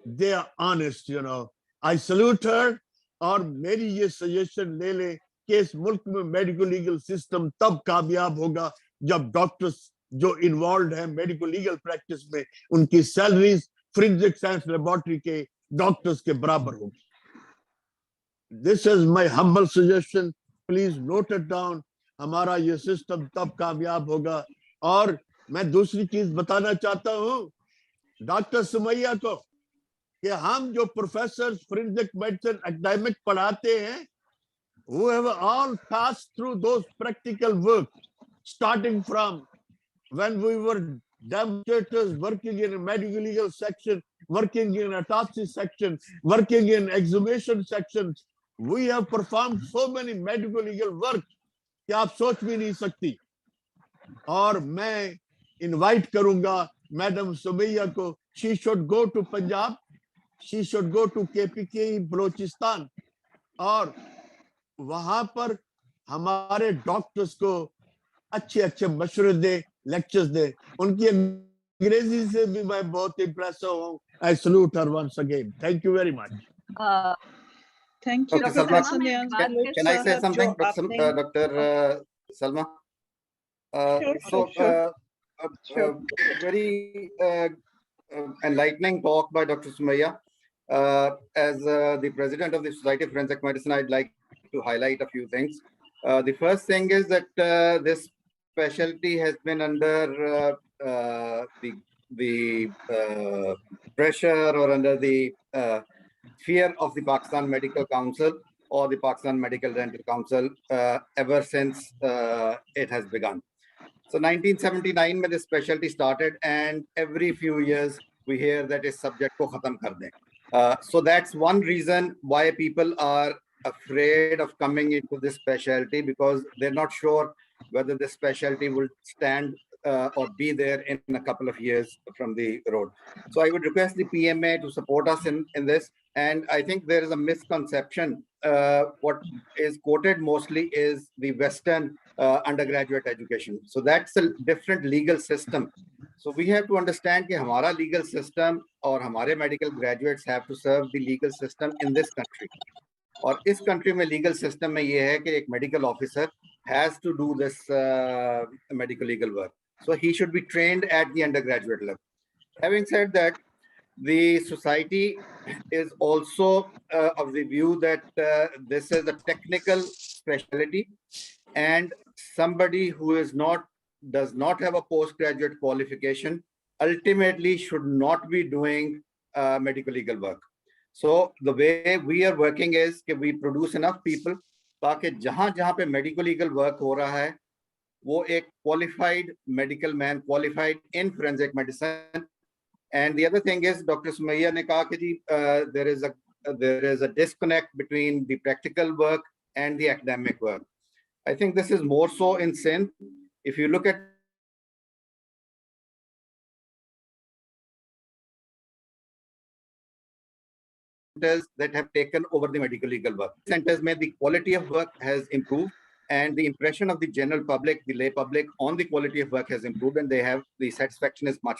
they are honest, you know. I salute her. और मेरी ये suggestion ले ले कि इस मुल्क में medical legal system तब कामयाब होगा जब डॉक्टर्स जो इन्वॉल्व है मेडिकल लीगल प्रैक्टिस में उनकी सैलरीज फोरेंसिक साइंस लेबोरेटरी के डॉक्टर्स के बराबर होगी। This is my humble suggestion, please note it down. हमारा ये सिस्टम तब कामयाब होगा। और मैं दूसरी चीज बताना चाहता हूँ डॉक्टर सुमैया को कि हम जो प्रोफेसर फोरेंसिक मेडिसिन एकेडमिक पढ़ाते हैं who have all passed through those practical work, starting from when we were demonstrators working in a medical legal section, working in autopsy section, working in exhumation sections. We have performed so many medical legal work कि आप सोच भी नहीं सकती। और मैं invite करूंगा madam Sumaiya को, she should go to Punjab, she should go to KPK Balochistan और वहां पर हमारे डॉक्टर्स को अच्छे अच्छे मशवरे दे, लेक्चर्स दे। उनकी अंग्रेजी से भी मैं बहुत इम्प्रेस हूँ। I salute her once again. Thank you very much. Thank you, Dr. Dr. Salma, Professor Niaz can Baloch can I say Sahab, something, जो आपने Dr. Salma? Sure. Very enlightening talk by Dr. Sumaya. As the president of the Society of Forensic Medicine, I'd like to highlight a few things. The first thing is that this specialty has been under the pressure or under the fear of the Pakistan Medical Council or the Pakistan Medical Dental Council ever since it has begun. So 1979 when this specialty started, and every few years we hear that is subject ko khatam kar dein. So that's one reason why people are afraid of coming into this specialty, because they're not sure whether this specialty will stand or be there in a couple of years from the road. So I would request the PMA to support us in this. And I think there is a misconception. What is quoted mostly is the Western undergraduate education. So that's a different legal system. So we have to understand that our legal system or our medical graduates have to serve the legal system in this country. और इस country में legal system में ये है कि एक medical officer has to do this medical legal work. So he should be trained at the undergraduate level. Having said that, the society is also of the view that this is a technical specialty, and somebody who does not have a postgraduate qualification ultimately should not be doing medical legal work. So the way we are working is that we produce enough people ताकि जहाँ पे medical legal work हो रहा है वो एक qualified medical man, qualified in forensic medicine. And the other thing is, Dr. Sumaya ne kaha ki there is a disconnect between the practical work and the academic work. I think this is more so in Sindh. If you look at centers that have taken over the medical legal work. Centers where the quality of work has improved and the impression of the general public, the lay public on the quality of work has improved, and the satisfaction is much